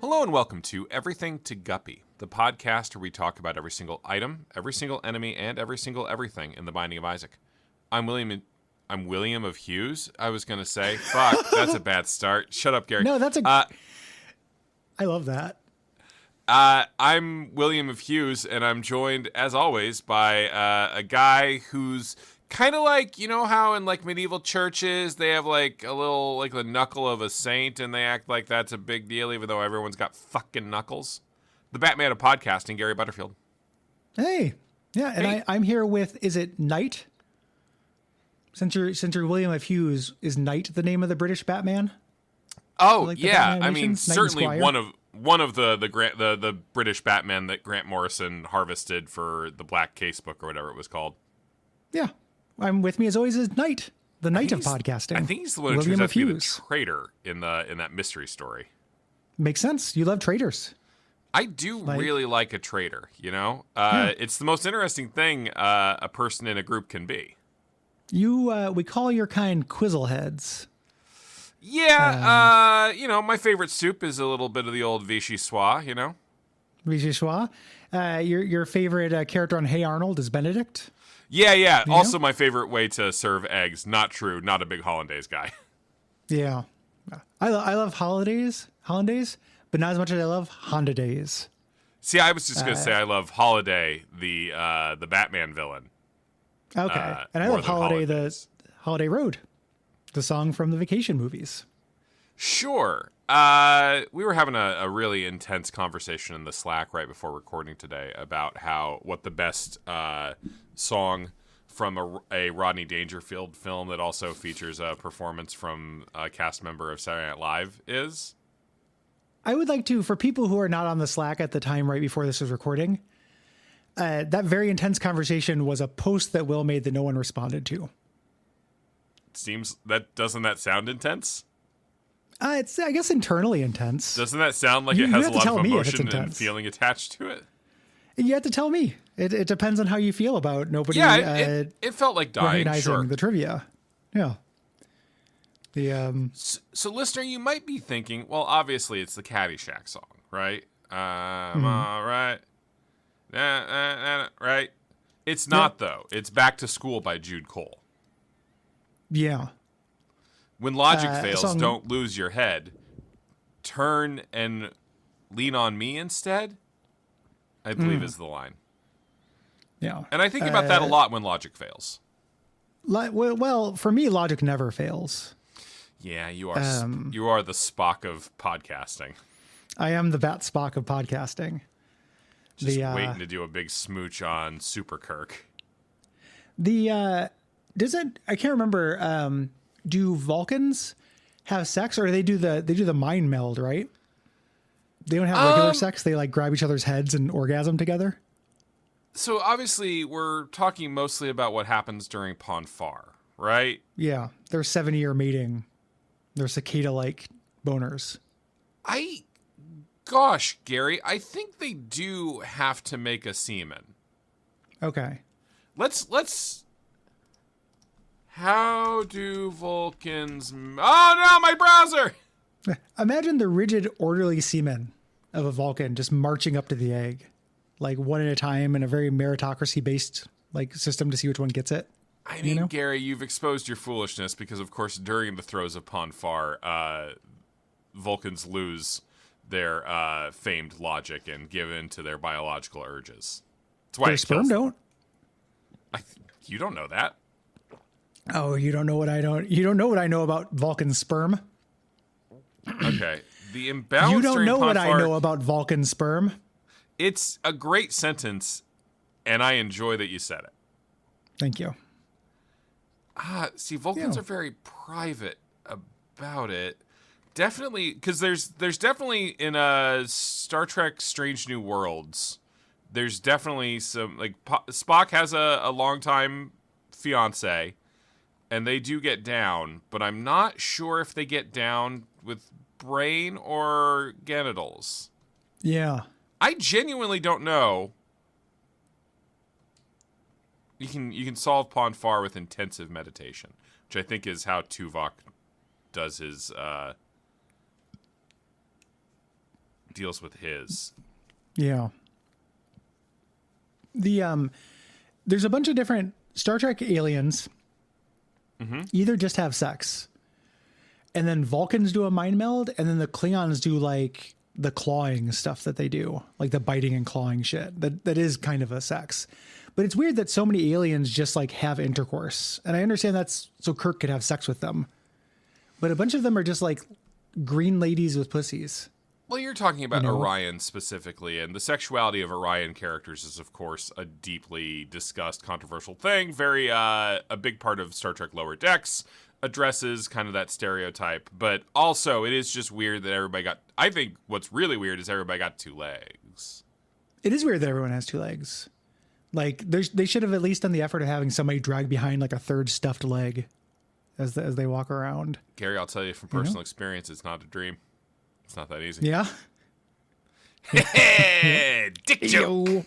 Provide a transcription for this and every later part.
Hello and welcome to Everything to Guppy, the podcast where we talk about every single item, every single enemy, and every single everything in the Binding of Isaac. I'm William of Hughes. I was gonna say, fuck, that's a bad start. Shut up, Gary. No, that's I love that. I'm William of Hughes, and I'm joined, as always, by a guy who's kind of like, you know how in like medieval churches they have like a little, like the knuckle of a saint, and they act like that's a big deal, even though everyone's got fucking knuckles. The Batman of podcasting, Gary Butterfield. Hey, yeah, and Hey. I'm here with, is it Knight? Since you're William F. Hughes, is Knight the name of the British Batman? Oh, Like the yeah. Batman I mean, Nations, Knight and certainly Squire? one of the British Batman that Grant Morrison harvested for the Black Casebook or whatever it was called. Yeah, I'm with me as always is Knight, the Knight of He's- podcasting. I think he's the one who William turns out F. to be the Hughes. traitor in that mystery story. Makes sense. You love traitors. I do Like- really like a traitor, you know? It's the most interesting thing a person in a group can be. We call your kind quizzleheads. Yeah, you know, my favorite soup is a little bit of the old Vichy Soie, you know? Vichyssois. Your favorite character on Hey Arnold is Benedict. Yeah. Also my favorite way to serve eggs. Not true. Not a big hollandaise guy. Yeah, I love hollandaise, but not as much as I love Honda Days. See, I was just going to say I love Holiday, the Batman villain. Okay, and I more love than Holiday, Holidays. the Holiday Road, the song from the vacation movies. Sure. We were having a really intense conversation in the Slack right before recording today about what the best song from a Rodney Dangerfield film that also features a performance from a cast member of Saturday Night Live is. I would like to, for people who are not on the Slack at the time right before this was recording, that very intense conversation was a post that Will made that no one responded to. Doesn't that sound intense? It's, I guess, internally intense. Doesn't that sound like You it has a have to lot tell of me if it's emotion and intense. feeling attached to it? You have to tell me. It depends on how you feel about nobody Yeah, it felt like dying, recognizing sure. the trivia. Yeah. So, listener, you might be thinking, well, obviously it's the Caddyshack song, right? All right. Right? It's not, though. It's Back to School by Jude Cole. Yeah. When logic fails, song- don't lose your head. Turn and lean on me instead, I believe is the line. Yeah. And I think about that a lot when logic fails. Well, for me, logic never fails. Yeah, you are the Spock of podcasting. I am the Bat Spock of podcasting. Just waiting to do a big smooch on Super Kirk. I can't remember. Do Vulcans have sex, or they do the mind meld, right? They don't have regular sex. They like grab each other's heads and orgasm together. So obviously we're talking mostly about what happens during Ponfar, right? Yeah, their 7-year mating. They're cicada-like boners. Gosh, Gary, I think they do have to make a semen. Okay. Let's. How do Vulcans? Oh no, my browser! Imagine the rigid, orderly semen of a Vulcan just marching up to the egg, like one at a time in a very meritocracy-based like system to see which one gets it. I mean, Gary, you've exposed your foolishness because, of course, during the throes of Ponfar, Vulcans lose their famed logic and give in to their biological urges. That's why Their it sperm kills them. don't. You don't know that. Oh, you don't know what I don't. You don't know what I know about Vulcan sperm. Okay, the imbalance. You don't during know what I Ponfar- know about Vulcan sperm. It's a great sentence, and I enjoy that you said it. Thank you. See, Vulcans Yeah. are very private about it. Definitely, because there's definitely in Star Trek: Strange New Worlds. There's definitely some Spock has a longtime fiance, and they do get down, but I'm not sure if they get down with brain or genitals. Yeah. I genuinely don't know. You can solve Ponfar with intensive meditation, which I think is how Tuvok does his deals with his. Yeah. There's a bunch of different Star Trek aliens. Either just have sex, and then Vulcans do a mind meld, and then the Klingons do like the clawing stuff that they do, like the biting and clawing shit. That is kind of a sex. But it's weird that so many aliens just like have intercourse. And I understand that's so Kirk could have sex with them. But a bunch of them are just like green ladies with pussies. Well, you're talking about Orion specifically, and the sexuality of Orion characters is, of course, a deeply discussed, controversial thing. Very, a big part of Star Trek Lower Decks addresses kind of that stereotype. But also, it is just weird that everybody got... I think what's really weird is everybody got 2 legs. It is weird that everyone has 2 legs. Like, they should have at least done the effort of having somebody drag behind like a third stuffed leg as they walk around. Gary, I'll tell you from personal experience, it's not a dream. It's not that easy. Yeah. Dick joke. Yo.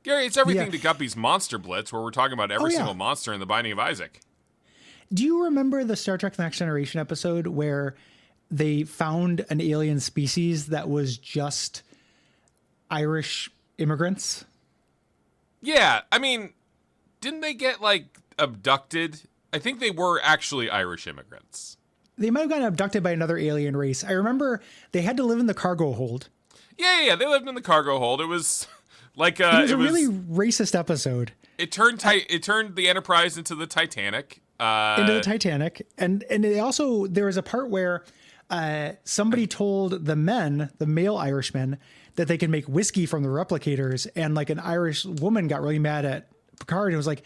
Gary, it's everything to Guppy's Monster Blitz, where we're talking about every single monster in the Binding of Isaac. Do you remember the Star Trek The Next Generation episode where they found an alien species that was just Irish immigrants? Yeah, I mean, didn't they get, like, abducted? I think they were actually Irish immigrants. They might have gotten abducted by another alien race. I remember they had to live in the cargo hold. Yeah, they lived in the cargo hold. It was like it was a really racist episode. It turned the Enterprise into the Titanic. Into the Titanic, and it also there was a part where somebody told the male Irishmen, that they could make whiskey from the replicators, and like an Irish woman got really mad at Picard and was like,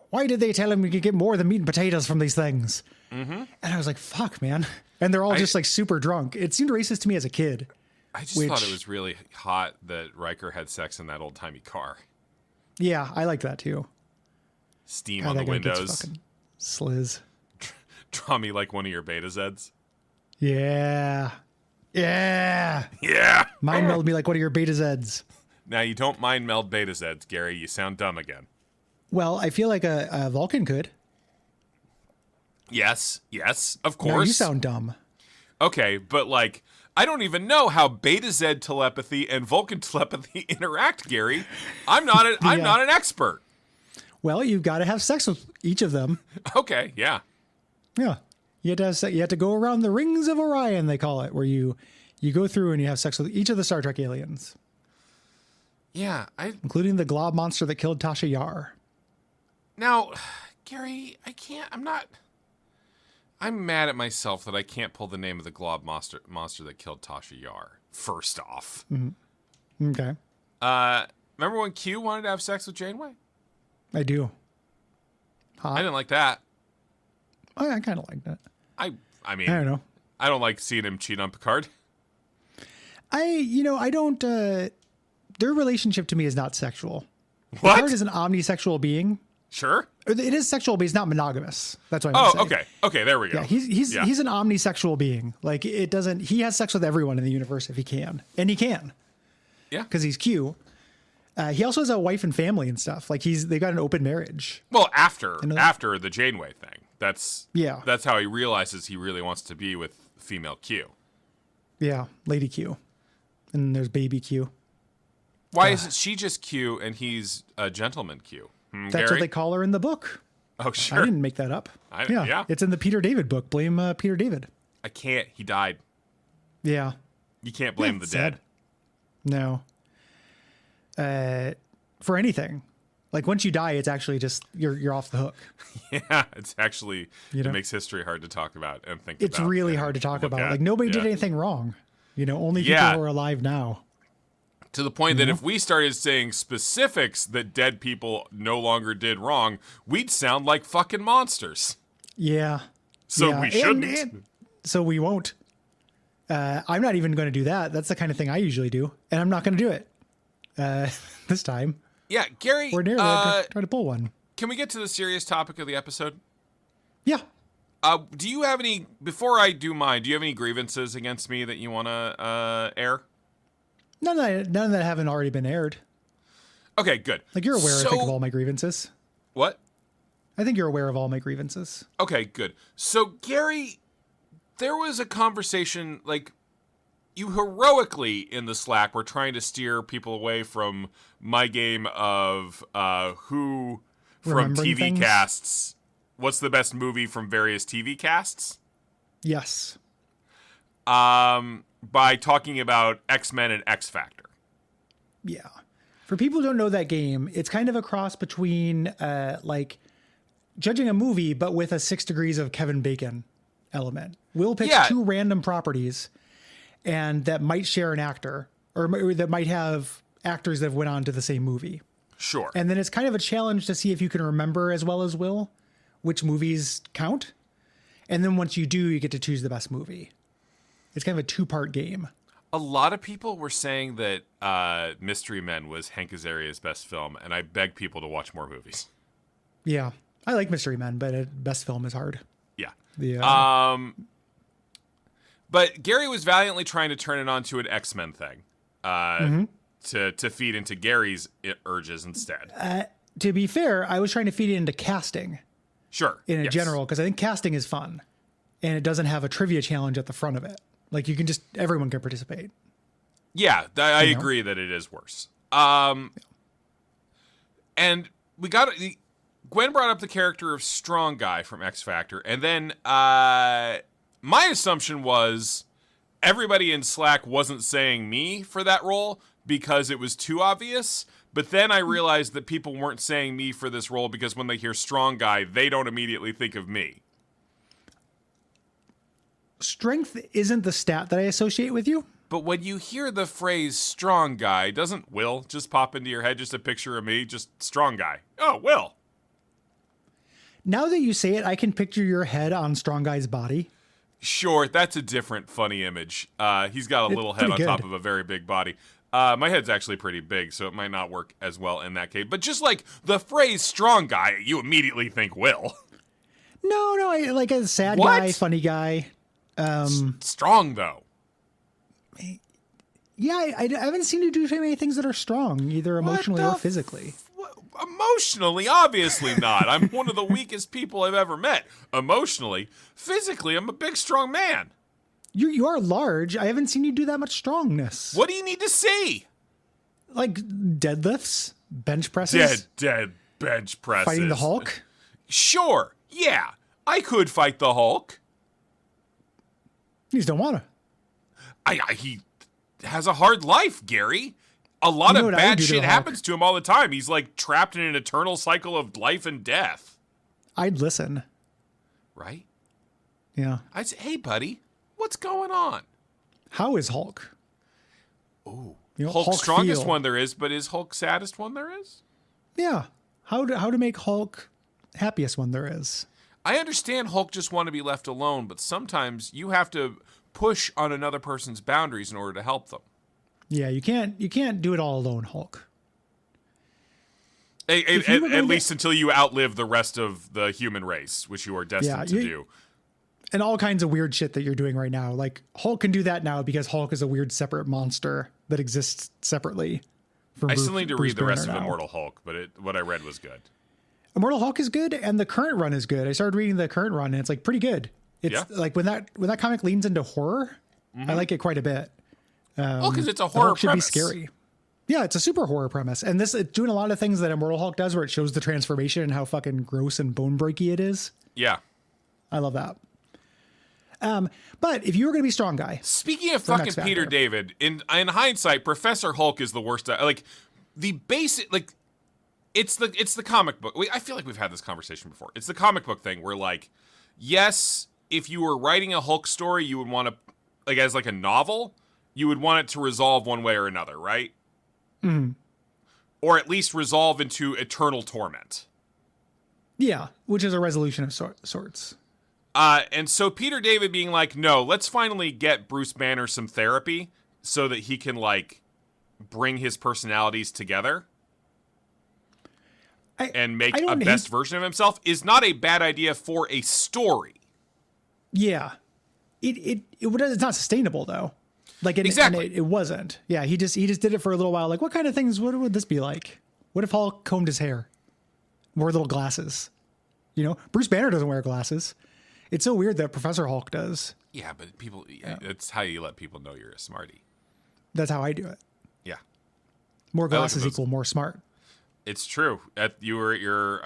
why did they tell him we could get more than meat and potatoes from these things? Mm-hmm. And I was like, fuck, man. And they're all just like super drunk. It seemed racist to me as a kid. I just thought it was really hot that Riker had sex in that old timey car. Yeah, I liked that too. Steam on the windows. Sliz. Draw me like one of your Beta Zeds. Yeah. Mind meld me like one of your Beta Zeds. Now, you don't mind meld Beta Zeds, Gary. You sound dumb again. Well, I feel like a Vulcan could. Yes, of course. No, you sound dumb. Okay, but like, I don't even know how Beta Z telepathy and Vulcan telepathy interact, Gary. I'm not an expert. Well, you've got to have sex with each of them. Okay, yeah. Yeah. You have to go around the rings of Orion, they call it, where you go through and you have sex with each of the Star Trek aliens. Yeah, including the glob monster that killed Tasha Yar. Now, Gary, I'm mad at myself that I can't pull the name of the glob monster that killed Tasha Yar, first off. Mm-hmm. Okay. Remember when Q wanted to have sex with Janeway? I do. Hot. I didn't like that. I kind of liked that. I mean, I don't know. I don't like seeing him cheat on Picard. I don't, their relationship to me is not sexual. What? Picard is an omnisexual being. Sure. It is sexual, but he's not monogamous. That's what I'm saying. Okay, there we go. Yeah, he's an omnisexual being. Like, he has sex with everyone in the universe if he can. And he can. Yeah. Because he's Q. He also has a wife and family and stuff. Like, they got an open marriage. Well, after the Janeway thing. That's how he realizes he really wants to be with female Q. Yeah, Lady Q. And there's baby Q. Why isn't she just Q and he's a gentleman Q? That's Gary? what they call her in the book. Oh, sure. I didn't make that up. Yeah. It's in the Peter David book. Blame Peter David. I can't. He died. Yeah. You can't blame the dead. No. For anything. Like, once you die, it's actually just, you're off the hook. Yeah, it's actually, it makes history hard to talk about and think about. It's really hard to talk about. Like, nobody did anything wrong. Only people who are alive now. To the point that if we started saying specifics that dead people no longer did wrong, we'd sound like fucking monsters. Yeah. So we shouldn't. So we won't. I'm not even going to do that. That's the kind of thing I usually do. And I'm not going to do it this time. Yeah, Gary. Ordinarily, try to pull one. Can we get to the serious topic of the episode? Yeah. Do you have any, before I do mine, do you have any grievances against me that you want to air? None that haven't already been aired. Okay, good. Like, you're aware, I think, of all my grievances. What? I think you're aware of all my grievances. Okay, good. So, Gary, there was a conversation, like, you heroically in the Slack were trying to steer people away from my game of who from Remembering TV things? casts. What's the best movie from various TV casts? Yes. By talking about X-Men and X Factor. Yeah. For people who don't know that game, it's kind of a cross between like judging a movie, but with a 6 degrees of Kevin Bacon element. Will picks two random properties and that might share an actor or that might have actors that have went on to the same movie. Sure. And then it's kind of a challenge to see if you can remember as well as Will which movies count. And then once you do, you get to choose the best movie. It's kind of a 2-part game. A lot of people were saying that Mystery Men was Hank Azaria's best film, and I beg people to watch more movies. Yeah. I like Mystery Men, but best film is hard. Yeah. The, but Gary was valiantly trying to turn it onto an X-Men thing to feed into Gary's urges instead. To be fair, I was trying to feed it into casting. Sure. In a general, because I think casting is fun. And it doesn't have a trivia challenge at the front of it. Like, you can just, everyone can participate. Yeah, I agree that it is worse. And Gwen brought up the character of Strong Guy from X Factor. And then my assumption was everybody in Slack wasn't saying me for that role because it was too obvious. But then I realized that people weren't saying me for this role because when they hear Strong Guy, they don't immediately think of me. Strength isn't the stat that I associate with you. But when you hear the phrase Strong Guy, doesn't Will just pop into your head, just a picture of me, just Strong Guy? Oh, Will. Now that you say it, I can picture your head on Strong Guy's body. Sure, that's a different funny image. He's got a little head on top of a very big body. My head's actually pretty big, so it might not work as well in that case. But just like the phrase Strong Guy, you immediately think Will. No, I like a sad guy, funny guy. Strong, though. Yeah, I haven't seen you do too many things that are strong, either emotionally or physically. Emotionally, obviously not. I'm one of the weakest people I've ever met. Emotionally. Physically, I'm a big, strong man. You are large. I haven't seen you do that much strongness. What do you need to see? Like deadlifts, bench presses. Dead bench presses. Fighting the Hulk? Sure. Yeah. I could fight the Hulk. You just don't want to. He has a hard life, Gary. A lot of bad shit happens to him all the time. He's like trapped in an eternal cycle of life and death. I'd listen. Right? Yeah. I'd say, hey, buddy, what's going on? How is Hulk? Oh, You know, Hulk Hulk strongest feel. one there is, but is Hulk saddest one there is? Yeah. How to make Hulk happiest one there is. I understand Hulk just want to be left alone, but sometimes you have to push on another person's boundaries in order to help them. Yeah, you can't do it all alone, Hulk. At least until you outlive the rest of the human race, which you are destined to do. And all kinds of weird shit that you're doing right now. Like, Hulk can do that now because Hulk is a weird separate monster that exists separately. I still need to read the rest of Immortal Hulk, but what I read was good. Immortal Hulk is good, and the current run is good. I started reading the current run, and it's like pretty good. It's like when that comic leans into horror, I like it quite a bit. Because it's a horror Hulk should premise. be scary. Yeah, it's a super horror premise. And it's doing a lot of things that Immortal Hulk does where it shows the transformation and how fucking gross and bone breaky it is. Yeah. I love that. But if you were going to be Strong Guy. Speaking of fucking Peter David, in hindsight, Professor Hulk is the worst. Like, the basic, like, it's the comic book. I feel like we've had this conversation before. It's the comic book thing where, like, yes, if you were writing a Hulk story, you would want to, like, as like a novel, you would want it to resolve one way or another, right? Mm-hmm. Or at least resolve into eternal torment. Yeah, which is a resolution of sorts. And so Peter David being like, no, let's finally get Bruce Banner some therapy so that he can, like, bring his personalities together and make a best version of himself is not a bad idea for a story. Yeah. It's not sustainable, though. Like, exactly. It wasn't. Yeah, he just did it for a little while. Like, what kind of things would this be like? What if Hulk combed his hair? Wore little glasses? You know, Bruce Banner doesn't wear glasses. It's so weird that Professor Hulk does. Yeah, but people, it's how you let people know you're a smarty. That's how I do it. Yeah. More glasses equal more smart. It's true. I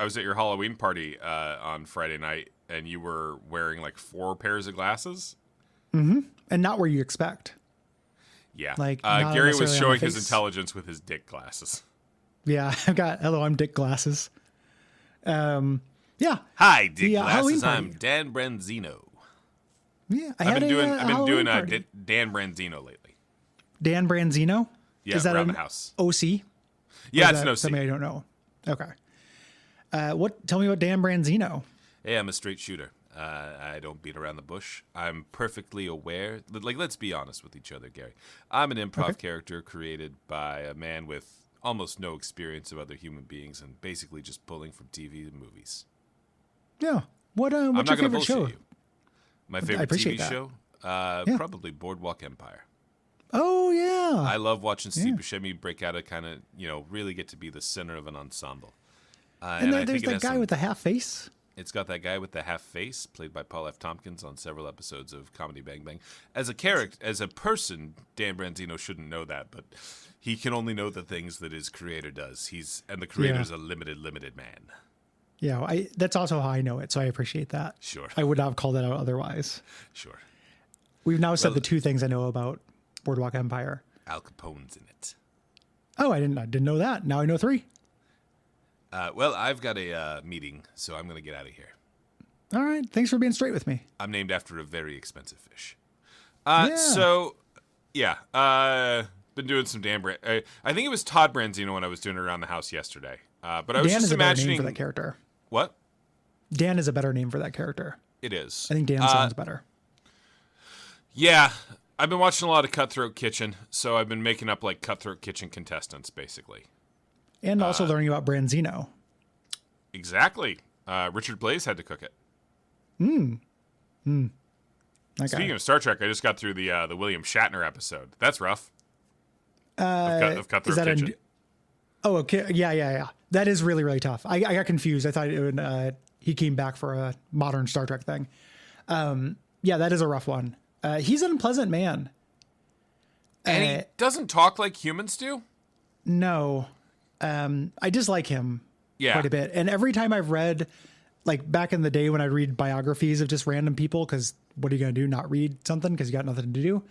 was at your Halloween party on Friday night, and you were wearing like 4 pairs of glasses. Mm-hmm. And not where you expect. Yeah. Like Gary was showing his intelligence with his dick glasses. Yeah, I'm Dick glasses. Yeah. Hi, Dick glasses. I'm Dan Branzino. Yeah, I've been doing party. Dan Branzino lately. Dan Branzino? Yeah, is that around the house. OC? Yeah, it's an OC. Something I don't know. Okay. Tell me about Dan Branzino. Hey, I'm a straight shooter. I don't beat around the bush. I'm perfectly aware. Like, let's be honest with each other, Gary. I'm an improv character created by a man with almost no experience of other human beings and basically just pulling from TV and movies. Yeah. What's I'm not your going to favorite show? bullshit you. My favorite TV show? Probably Boardwalk Empire. Oh, yeah. I love watching Steve Buscemi break out a kind of, really get to be the center of an ensemble. And there's that guy with the half face. It's got that guy with the half face, played by Paul F. Tompkins on several episodes of Comedy Bang Bang. As a character, as a person, Dan Branzino shouldn't know that, but he can only know the things that his creator does. And the creator's a limited man. Yeah, that's also how I know it, so I appreciate that. Sure. I would not have called that out otherwise. Sure. We've now said the 2 things I know about Boardwalk Empire. Al Capone's in it. Oh, I didn't know that. Now I know 3. Well, I've got a meeting, so I'm going to get out of here. All right. Thanks for being straight with me. I'm named after a very expensive fish. Yeah. So, yeah. Been doing some Dan I think it was Todd Branzino when I was doing it around the house yesterday. But I was just imagining... Dan is a better name for that character. What? Dan is a better name for that character. It is. I think Dan sounds better. Yeah. I've been watching a lot of Cutthroat Kitchen, so I've been making up like Cutthroat Kitchen contestants, basically. And also learning about Branzino. Exactly. Richard Blaze had to cook it. Okay. Speaking of Star Trek, I just got through the William Shatner episode. That's rough. Of Cutthroat Kitchen. Oh, okay. Yeah. That is really, really tough. I got confused. I thought he came back for a modern Star Trek thing. Yeah, that is a rough one. He's an unpleasant man. And he doesn't talk like humans do? No. I dislike him quite a bit. And every time I've read, like back in the day when I read biographies of just random people, because what are you going to do? Not read something because you got nothing to do.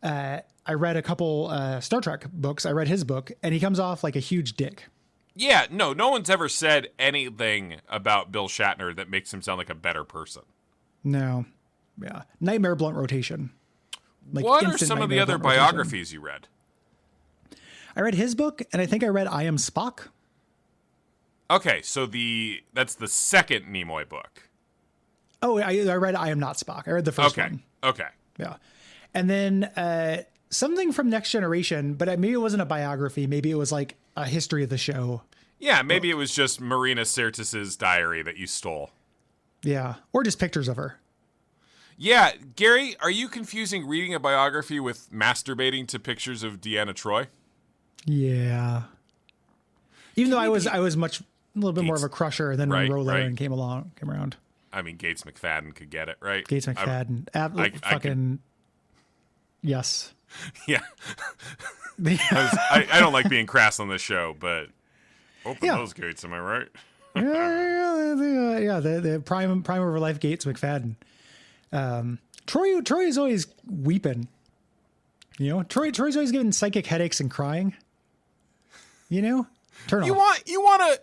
I read a couple Star Trek books. I read his book, and he comes off like a huge dick. Yeah, no one's ever said anything about Bill Shatner that makes him sound like a better person. No. Yeah. Nightmare Blunt Rotation. Like what are some of the other biographies you read? I read his book, and I think I read I Am Spock. Okay, so that's the second Nimoy book. Oh, I read I Am Not Spock. I read the first one. Okay. Yeah. And then something from Next Generation, but maybe it wasn't a biography. Maybe it was like a history of the show. Yeah, maybe it was just Marina Sirtis's diary that you stole. Yeah, or just pictures of her. Yeah, Gary, are you confusing reading a biography with masturbating to pictures of Deanna Troi? Yeah. Even though I was a little bit more of a crusher than when Roland came around. I mean, Gates McFadden could get it, right? Gates McFadden. Yes. Yeah. I don't like being crass on this show, but open those gates, am I right? The prime of her life, Gates McFadden. Troy is always weeping. Troy's always giving psychic headaches and crying. Turn off. You want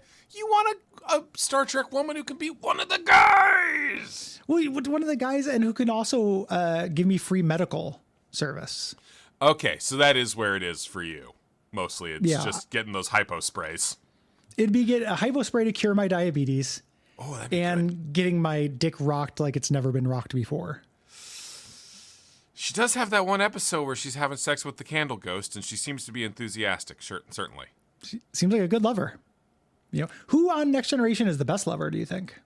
a Star Trek woman who can be one of the guys. Well, one of the guys, and who can also give me free medical service. Okay, so that is where it is for you. Mostly, it's just getting those hypo sprays. It'd be get a hypo spray to cure my diabetes. Oh, that'd be and good. Getting my dick rocked like it's never been rocked before. She does have that one episode where she's having sex with the candle ghost, and she seems to be enthusiastic. Certainly. She seems like a good lover. Who on Next Generation is the best lover, do you think?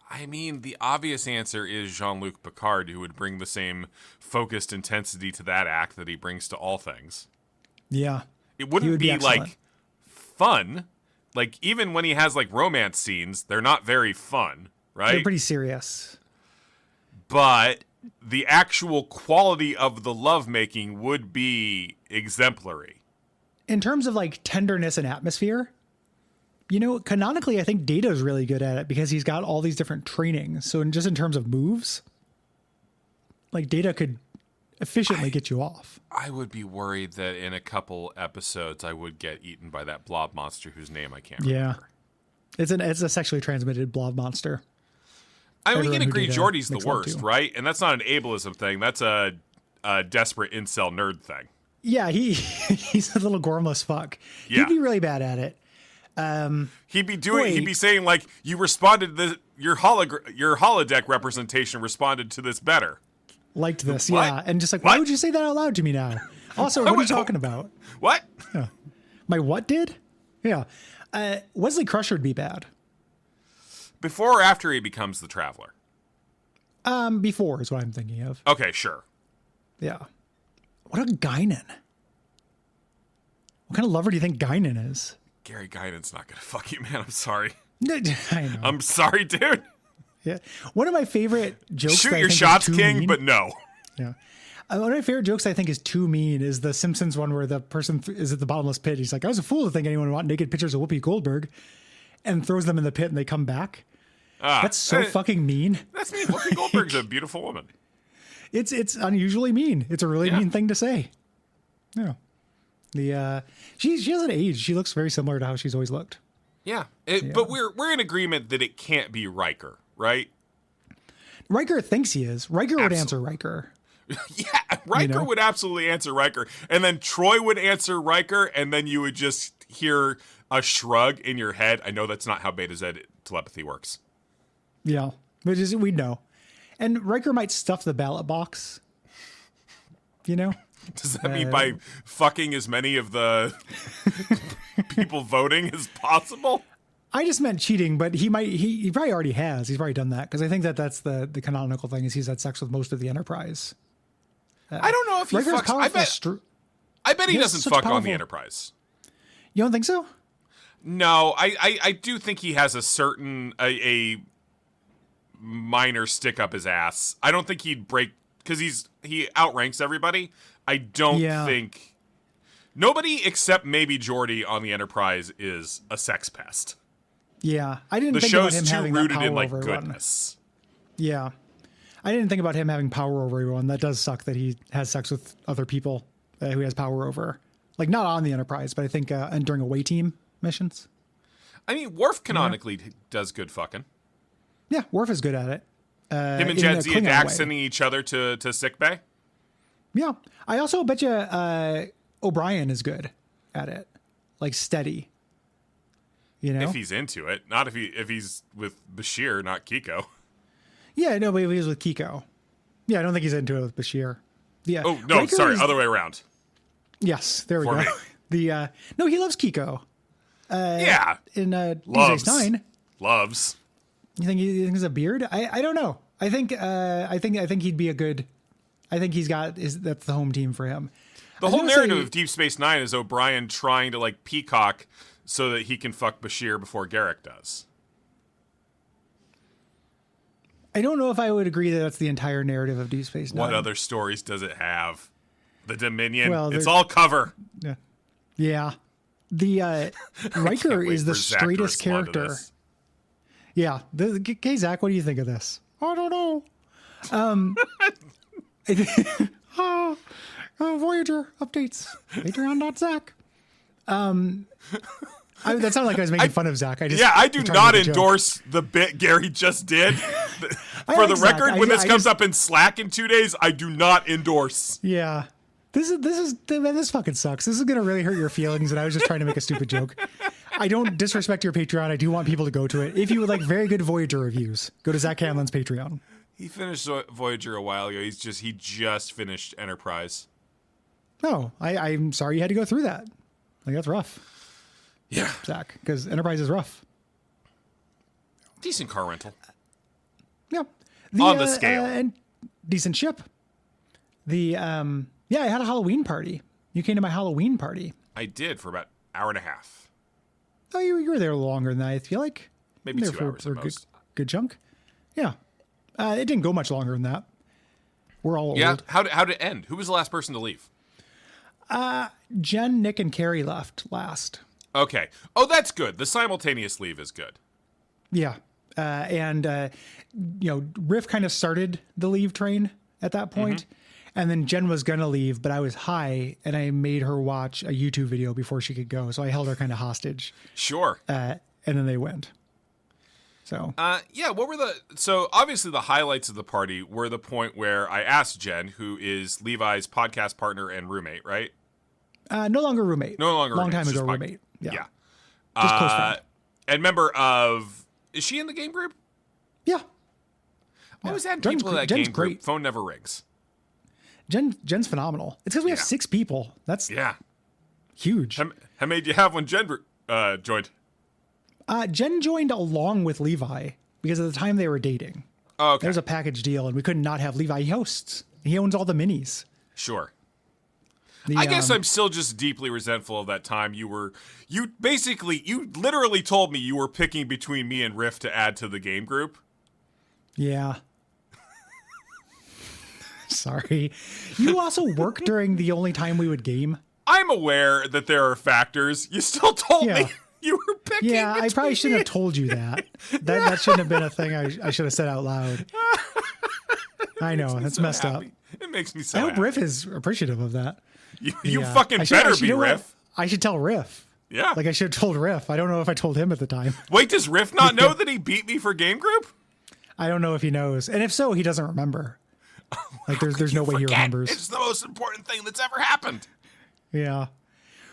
I mean, the obvious answer is Jean-Luc Picard, who would bring the same focused intensity to that act that he brings to all things. Yeah. It wouldn't be like fun. Like, even when he has like romance scenes, they're not very fun. right? They're pretty serious. But the actual quality of the lovemaking would be exemplary. In terms of like tenderness and atmosphere, canonically, I think Data's really good at it because he's got all these different trainings. So just in terms of moves, like Data could efficiently get you off. I would be worried that in a couple episodes I would get eaten by that blob monster whose name I can't remember. It's a sexually transmitted blob monster. I mean, we can agree Geordi's the makes love worst, to. right? And that's not an ableism thing. That's a desperate incel nerd thing. Yeah, he's a little gormless fuck. Yeah. He'd be really bad at it. He'd be saying like, you responded to your holodeck representation responded to this better. Liked this, What? yeah. And just like, What? why would you say that out loud to me now? Also, what are you talking about? What? Yeah. My what did? Yeah. Wesley Crusher would be bad. Before or after he becomes the Traveler? Before is what I'm thinking of. Okay, sure. Yeah. What a Guinan. What kind of lover do you think Guinan is? Gary Guinan's not gonna fuck you, man. I'm sorry. I know. I'm sorry, dude. Yeah. One of my favorite jokes. Shoot that I your think is shots, too King, mean- but no. Yeah. One of my favorite jokes I think is too mean is the Simpsons one where the person is at the bottomless pit. He's like, I was a fool to think anyone would want naked pictures of Whoopi Goldberg, and throws them in the pit and they come back. That's so fucking mean. That's mean. Whoopi Goldberg's a beautiful woman. It's unusually mean. It's a really mean thing to say. Yeah. She hasn't aged. She looks very similar to how she's always looked. Yeah. But we're in agreement that it can't be Riker, right? Riker thinks he is. Riker would answer Riker. Yeah, Riker would absolutely answer Riker. And then Troy would answer Riker, and then you would just hear a shrug in your head. I know that's not how Beta Z telepathy works. Yeah. But we'd know. And Riker might stuff the ballot box. Does that mean by fucking as many of the people voting as possible? I just meant cheating, but he probably already has. He's probably done that because I think that's the canonical thing is he's had sex with most of the Enterprise. I don't know if he Riker's fucks. I bet he doesn't fuck on the Enterprise. You don't think so? No, I do think he has a certain a minor stick up his ass. I don't think he'd break because he outranks everybody. I don't think nobody except maybe Geordi on the Enterprise is a sex pest. Yeah, I didn't The think about show's him too having rooted that power in like over everyone. goodness. Yeah, I didn't think about him having power over everyone. That does suck that he has sex with other people who he has power over. Like not on the Enterprise, but I think and during away team missions. I mean, Worf canonically does good fucking. Yeah, Worf is good at it. Him and in a Jadzia Klingon Dax way. sending each other to sickbay. Yeah, I also bet you O'Brien is good at it, like steady. If he's into it, not if he's with Bashir, not Kiko. Yeah, no, but he was with Kiko. Yeah, I don't think he's into it with Bashir. Yeah. Oh no, Riker sorry, is- other way around. Yes, there we For go. me. No, he loves Kiko. Yeah, In loves Space Nine. loves. You think he's a beard? I don't know. I think he'd be a good. I think that's the home team for him. The whole narrative of Deep Space Nine is O'Brien trying to like peacock so that he can fuck Bashir before Garrick does. I don't know if I would agree that that's the entire narrative of Deep Space Nine. What other stories does it have? The Dominion. Well, it's there- all cover. Yeah. The Riker Can't wait is the for Zach to straightest respond to character. this. Yeah. Okay, Zach, what do you think of this? I don't know. Voyager updates. Patreon.Zach. That sounded like I was making fun of Zach. I do was trying to not make a joke. endorse the bit Gary just did. I For like the Zach. record, I- when this I comes just- up in Slack in 2 days, I do not endorse. Yeah. This fucking sucks. This is going to really hurt your feelings, and I was just trying to make a stupid joke. I don't disrespect your Patreon. I do want people to go to it. If you would like very good Voyager reviews, go to Zach Hamlin's Patreon. He finished Voyager a while ago. He just finished Enterprise. No, I'm sorry you had to go through that. Like, that's rough, Yeah. Zach, because Enterprise is rough. Decent car rental. Yeah. On the scale. And decent ship. I had a Halloween party. You came to my Halloween party. I did for about an hour and a half. Oh, you were there longer than I feel like. Maybe You were 2 there hours for at a most. good chunk. Yeah. It didn't go much longer than that. We're all Yeah. old. How'd it end? Who was the last person to leave? Jen, Nick, and Carrie left last. Okay. Oh, that's good. The simultaneous leave is good. Yeah. Riff kind of started the leave train at that point. And then Jen was going to leave, but I was high and I made her watch a YouTube video before she could go. So I held her kind of hostage. Sure. And then they went. So, what were so obviously the highlights of the party were the point where I asked Jen, who is Levi's podcast partner and roommate, right? no longer roommate. No longer Long roommate, time it's ago just roommate. Yeah. Yeah. Just close friend. And member of, is she in the game group? Yeah. I always had Jen's people in that Jen's game group. great. Phone never rings. Jen's phenomenal. It's because we have 6 people. That's huge. How many do you have when Jen joined? Jen joined along with Levi because at the time they were dating. Oh, okay. There's a package deal and we could not have Levi. He hosts. He owns all the minis. Sure. I guess I'm still just deeply resentful of that time. You literally told me you were picking between me and Riff to add to the game group. Yeah. Sorry. You also work during the only time we would game. I'm aware that there are factors. You still told me you were picking. Yeah, I probably shouldn't have told you that. That shouldn't have been a thing I should have said out loud. I know, that's so messed happy. up. It makes me so I hope happy. Riff is appreciative of that. You fucking better be, Riff. I should tell Riff. Yeah. Like I should have told Riff. I don't know if I told him at the time. Wait, does Riff not know that he beat me for game group? I don't know if he knows. And if so, he doesn't remember. Like there's no way he remembers. It's the most important thing that's ever happened. Yeah.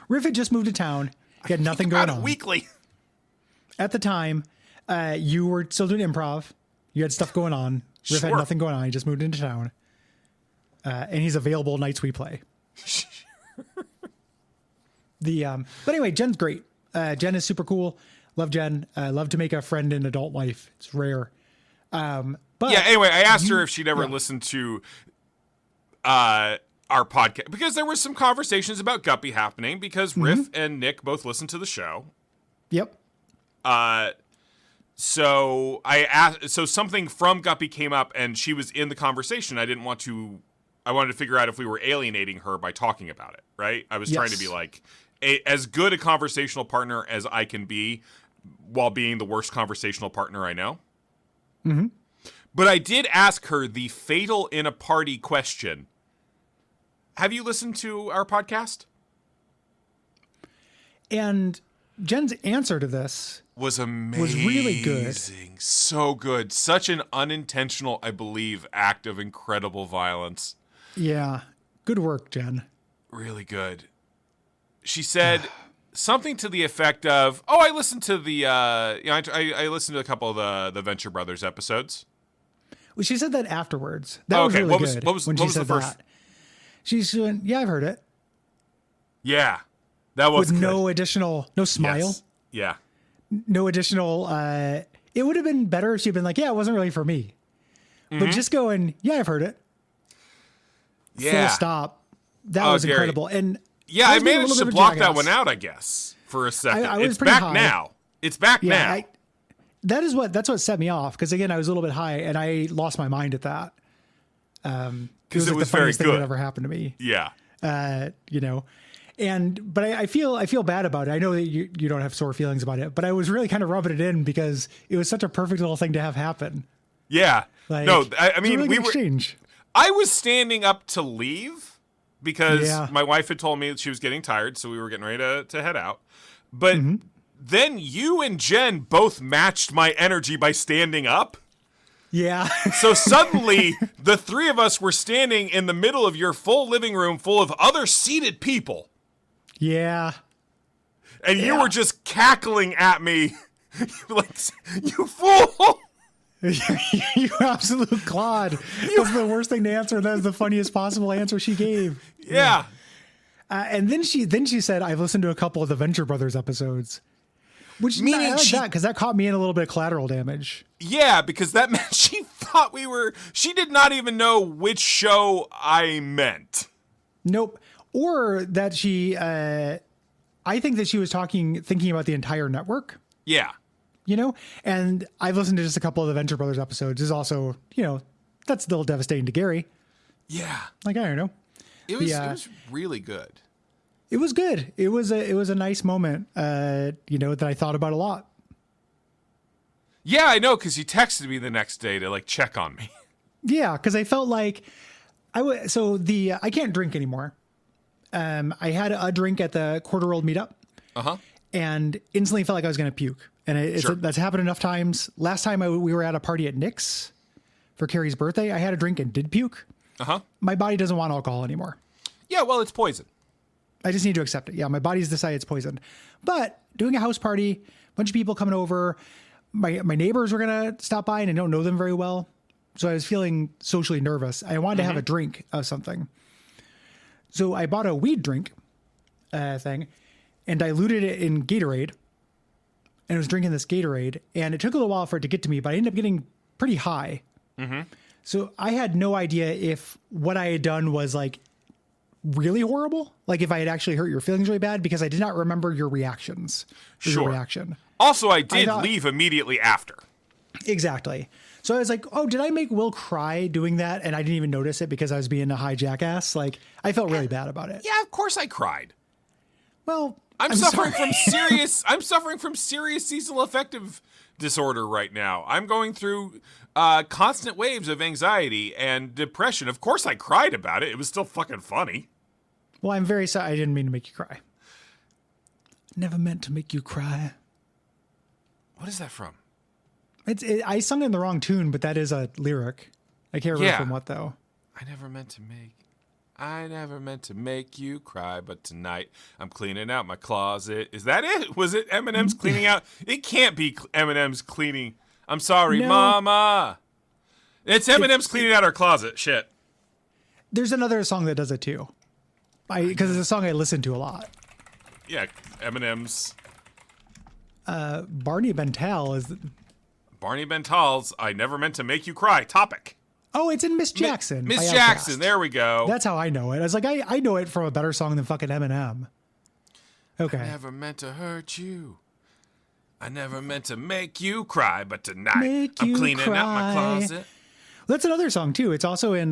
Riff had just moved to town. He had nothing going on. Weekly. At the time, you were still doing improv. You had stuff going on. Riff had nothing going on. He just moved into town. And he's available nights we play. But anyway, Jen's great. Jen is super cool. Love Jen. Love to make a friend in adult life. It's rare. But anyway, I asked her if she'd ever listened to our podcast because there were some conversations about Guppy happening because Riff and Nick both listened to the show. Yep. So I asked, so something from Guppy came up and she was in the conversation. I wanted to figure out if we were alienating her by talking about it, right? I was trying to be like as good a conversational partner as I can be while being the worst conversational partner I know. Mm-hmm. But I did ask her the fatal in a party question. Have you listened to our podcast? And Jen's answer to this was amazing. Was really good. So good. Such an unintentional, I believe, act of incredible violence. Yeah. Good work, Jen. Really good. She said something to the effect of, "Oh, I listened to the I listened to a couple of the Venture Brothers episodes." Well, she said that afterwards. That was really good. What was the first? She's doing, yeah, I've heard it. Yeah. That was with good. no smile. Yes. Yeah. No additional, it would have been better if she'd been like, yeah, it wasn't really for me. But just going, yeah, I've heard it. Yeah. Full stop. That was Gary. incredible. And yeah, I managed to block that one out, I guess, for a second. It's back now. It's back now. That's what set me off. Because again, I was a little bit high and I lost my mind at that. Because it was the funniest thing that ever happened to me. Yeah. But I feel bad about it. I know that you don't have sore feelings about it, but I was really kind of rubbing it in because it was such a perfect little thing to have happen. Yeah. No, I mean, really exchange. I was standing up to leave because my wife had told me that she was getting tired, so we were getting ready to head out. But then you and Jen both matched my energy by standing up. Yeah. So suddenly, the three of us were standing in the middle of your full living room full of other seated people. Yeah. And you were just cackling at me like, you fool! You absolute clod. That's the worst thing to answer. That was the funniest possible answer she gave. Yeah. And then she said, I've listened to a couple of the Venture Brothers episodes. Which meaning because that caught me in a little bit of collateral damage. Yeah, because that meant she thought she did not even know which show I meant. Nope. Or that she, I think that she was thinking about the entire network. Yeah. And I've listened to just a couple of the Venture Brothers episodes. Is also, that's a little devastating to Gary. Yeah. Like, I don't know. It was really good. It was good. It was a nice moment, that I thought about a lot. Yeah, I know, because you texted me the next day to like check on me. Yeah, because I felt like I can't drink anymore. I had a drink at the Quarter World meetup. And instantly felt like I was going to puke. And that's happened enough times. Last time we were at a party at Nick's for Carrie's birthday, I had a drink and did puke. My body doesn't want alcohol anymore. Yeah, well, it's poison. I just need to accept it. Yeah, my body's decided it's poison. But doing a house party, a bunch of people coming over, my neighbors were going to stop by and I don't know them very well. So I was feeling socially nervous. I wanted to have a drink of something. So I bought a weed drink thing and diluted it in Gatorade. And I was drinking this Gatorade. And it took a little while for it to get to me, but I ended up getting pretty high. So I had no idea if what I had done was like really horrible. Like if I had actually hurt your feelings really bad, because I did not remember your reactions. Your reaction. Also, I did leave immediately after. Exactly. So I was like, oh, did I make Will cry doing that? And I didn't even notice it because I was being a high jackass. Like, I felt really bad about it. Yeah, of course I cried. Well, I'm suffering from serious seasonal affective disorder right now. I'm going through constant waves of anxiety and depression. Of course I cried about it. It was still fucking funny. Well, I'm very sorry. I didn't mean to make you cry. Never meant to make you cry. What is that from? I sung it in the wrong tune, but that is a lyric. I can't remember from what though. I never meant to make you cry, but tonight I'm cleaning out my closet. Is that it? Was it Eminem's cleaning out? It can't be Eminem's cleaning. I'm sorry, Mama. It's Eminem's cleaning out our closet. Shit. There's another song that does it too. Because it's a song I listen to a lot. Yeah, Eminem's. Barney Bental is. Barney Bental's I Never Meant to Make You Cry topic. Oh, it's in Miss Jackson. Miss Jackson, there we go. That's how I know it. I was like, I know it from a better song than fucking Eminem. Okay. I never meant to hurt you. I never meant to make you cry, but tonight I'm cleaning out my closet. Well, that's another song too. It's also in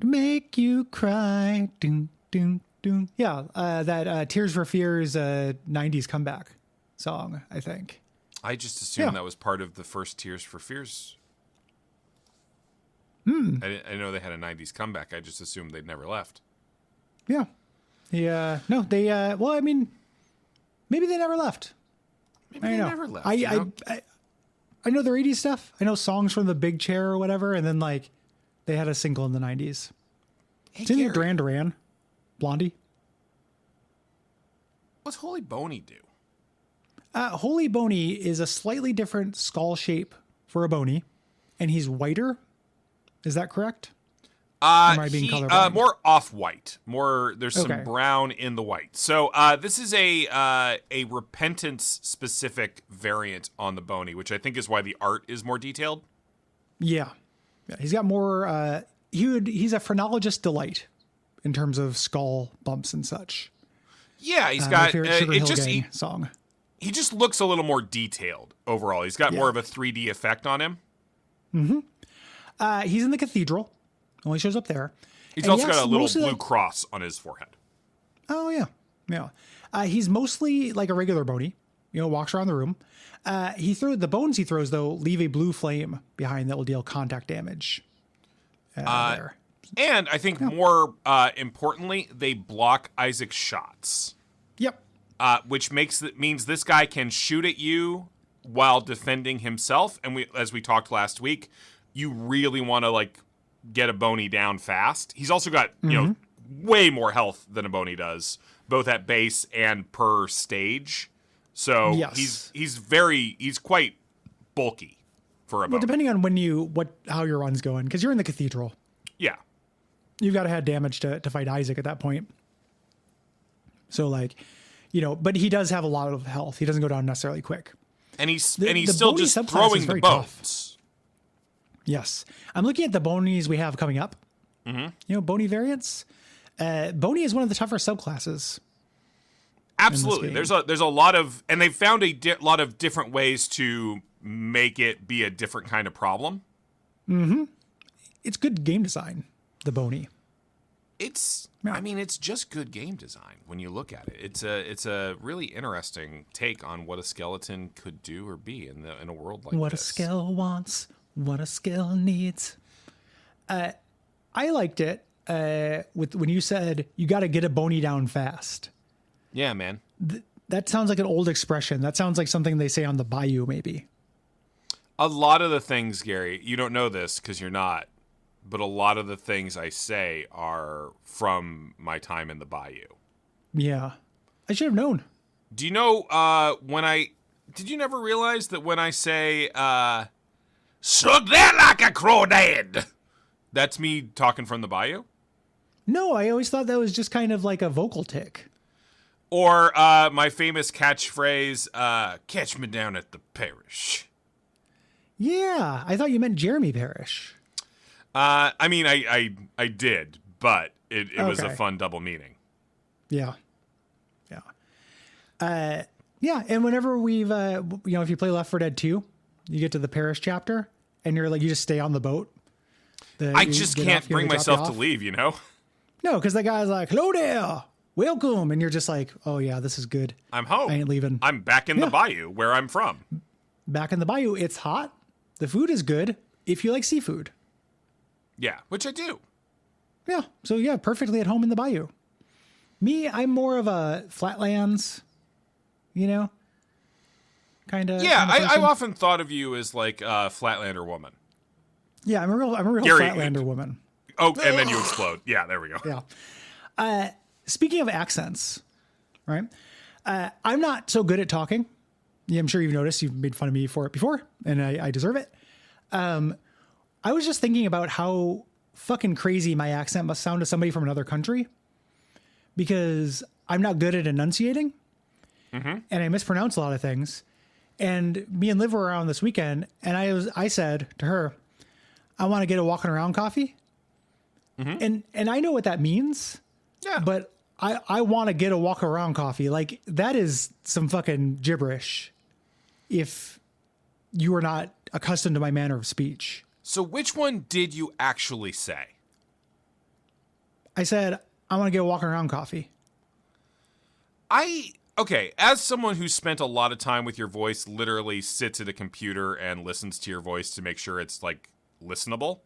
Make You Cry. Doom, doom, doom. Yeah, that Tears for Fears 90s comeback song, I think. I just assumed that was part of the first Tears for Fears. I know they had a 90s comeback. I just assumed they'd never left. Yeah. Yeah. No, they, well, I mean, maybe they never left. Maybe they never left. I know their 80s stuff. I know songs from The Big Chair or whatever. And then, like, they had a single in the 90s. Hey, Didn't it Duran Duran? Blondie? What's Holy Boney do? Holy Boney is a slightly different skull shape for a Boney. And he's whiter. Is that correct? Am I being colorblind? More off-white. There's some brown in the white. So this is a repentance-specific variant on the Boney, which I think is why the art is more detailed. Yeah. He's got more... he's a phrenologist delight in terms of skull bumps and such. Yeah, he's got... song. He just looks a little more detailed overall. He's got more of a 3D effect on him. Mm-hmm. He's in the cathedral. Only shows up there. He's also got a little blue cross on his forehead. Oh, yeah. Yeah. He's mostly like a regular Boney. Walks around the room. The bones he throws, though, leave a blue flame behind that will deal contact damage. There. And I think more importantly, they block Isaac's shots. Yep. Which means this guy can shoot at you while defending himself. And as we talked last week, you really want to like get a Boney down fast. He's also got way more health than a Boney does, both at base and per stage. So he's quite bulky for a Boney. Well, depending on how your run's going, because you're in the cathedral. Yeah. You've got to have damage to fight Isaac at that point. So but he does have a lot of health. He doesn't go down necessarily quick. And he's still just throwing the bones. Yes. I'm looking at the Bonies we have coming up. Mm-hmm. Boney variants. Boney is one of the tougher subclasses. Absolutely. There's a lot of, and they've found a lot of different ways to make it be a different kind of problem. Mm-hmm. It's good game design, the Boney. I mean, it's just good game design when you look at it. It's a really interesting take on what a skeleton could do or be in a world like what this. A skill wants, what a skill needs. I liked it with when you said you got to get a Boney down fast. Yeah, man. That sounds like an old expression. That sounds like something they say on the bayou, maybe. A lot of the things, Gary, you don't know this because you're not, but a lot of the things I say are from my time in the bayou. Yeah. I should have known. Do you know did you never realize that when I say, suck that like a crawdad, that's me talking from the bayou? No, I always thought that was just kind of like a vocal tick. Or my famous catchphrase, catch me down at the parish. Yeah, I thought you meant Jeremy Parish. I mean, I did, but it was a fun double meaning. Yeah. Yeah. Yeah, and whenever we've, if you play Left 4 Dead 2, you get to the parish chapter, and you're like, you just stay on the boat. I just can't bring myself to leave, you know? No, because the guy's like, hello there, welcome. And you're just like, oh yeah, this is good. I'm home. I ain't leaving. I'm back in the bayou where I'm from. Back in the bayou. It's hot. The food is good if you like seafood. Yeah, which I do. Yeah. So yeah, perfectly at home in the bayou. Me, I'm more of a flatlands, kind of. Yeah, I've often thought of you as like a Flatlander woman. Yeah, I'm a real Gary, Flatlander woman. Oh, and then you explode. Yeah, there we go. Yeah. Speaking of accents, right? I'm not so good at talking. Yeah, I'm sure you've noticed. You've made fun of me for it before, and I deserve it. I was just thinking about how fucking crazy my accent must sound to somebody from another country, because I'm not good at enunciating, and I mispronounce a lot of things. And me and Liv were around this weekend, and I said to her, I want to get a walking around coffee. And I know what that means. Yeah. But I want to get a walk around coffee. Like, that is some fucking gibberish if you are not accustomed to my manner of speech. So which one did you actually say? I said, I want to get a walk around coffee. Okay, as someone who's spent a lot of time with your voice, literally sits at a computer and listens to your voice to make sure it's like listenable.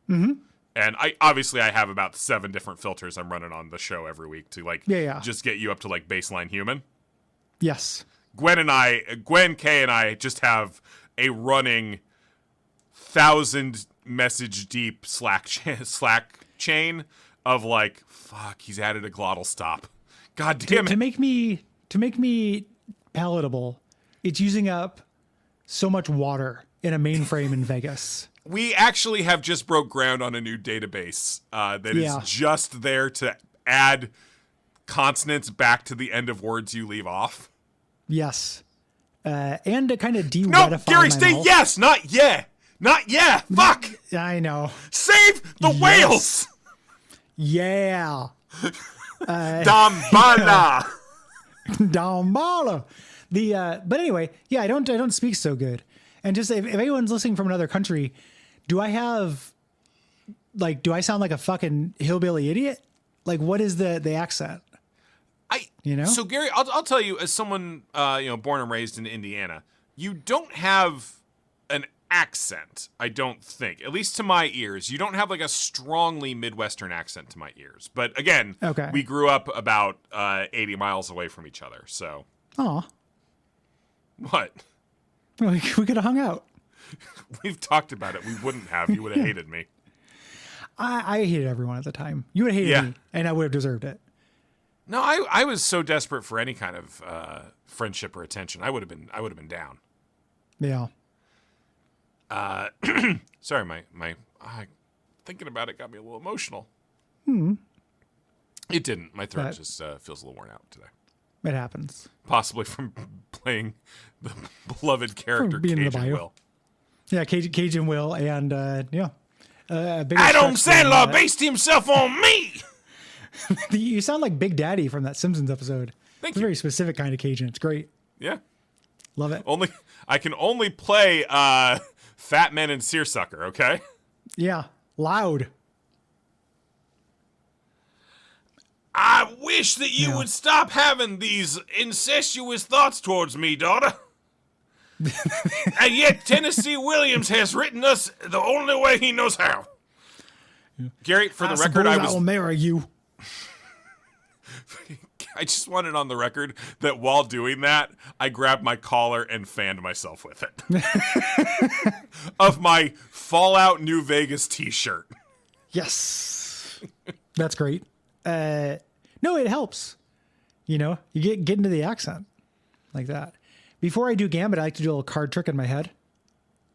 And I have about 7 different filters I'm running on the show every week to just get you up to like baseline human. Yes. Gwen K and I just have a running 1,000 message deep Slack chain of like, fuck, he's added a glottal stop. God damn it. To make me palatable, it's using up so much water in a mainframe in Vegas. We actually have just broke ground on a new database that is just there to add consonants back to the end of words you leave off. Yes. And to kind of de-wetify No, Gary, stay mouth. yes, not yeah. Not yeah. Fuck. I know. Save the whales. Yeah. Dambala. Dambala. But anyway, yeah, I don't speak so good. And just if anyone's listening from another country, do I sound like a fucking hillbilly idiot? Like, what is the accent? So Gary, I'll tell you, as someone born and raised in Indiana, you don't have an accent. I don't think, at least to my ears, you don't have like a strongly Midwestern accent to my ears. But again, we grew up about 80 miles away from each other. So, what? We could have hung out. We've talked about it. We wouldn't have. You would have hated me. I hated everyone at the time. You would have hated me, and I would have deserved it. No, I was so desperate for any kind of friendship or attention. I would have been down. Yeah. Sorry, my thinking about it got me a little emotional. It didn't. My throat just feels a little worn out today. It happens. Possibly from playing the beloved character Cajun Will. Yeah, Cajun Will, and Adam Sandler based himself on me. You sound like Big Daddy from that Simpsons episode. Thank It's a you. very specific kind of Cajun. It's great. Yeah. Love it. I can only play fat men and seersucker, okay? Yeah. Loud. I wish that you would stop having these incestuous thoughts towards me, daughter. And yet Tennessee Williams has written us the only way he knows how. Gary, for the record, I will marry you. I just wanted on the record that while doing that, I grabbed my collar and fanned myself with it. Of my Fallout New Vegas t-shirt. Yes. That's great. No, it helps. You know, you get into the accent like that. Before I do Gambit, I like to do a little card trick in my head.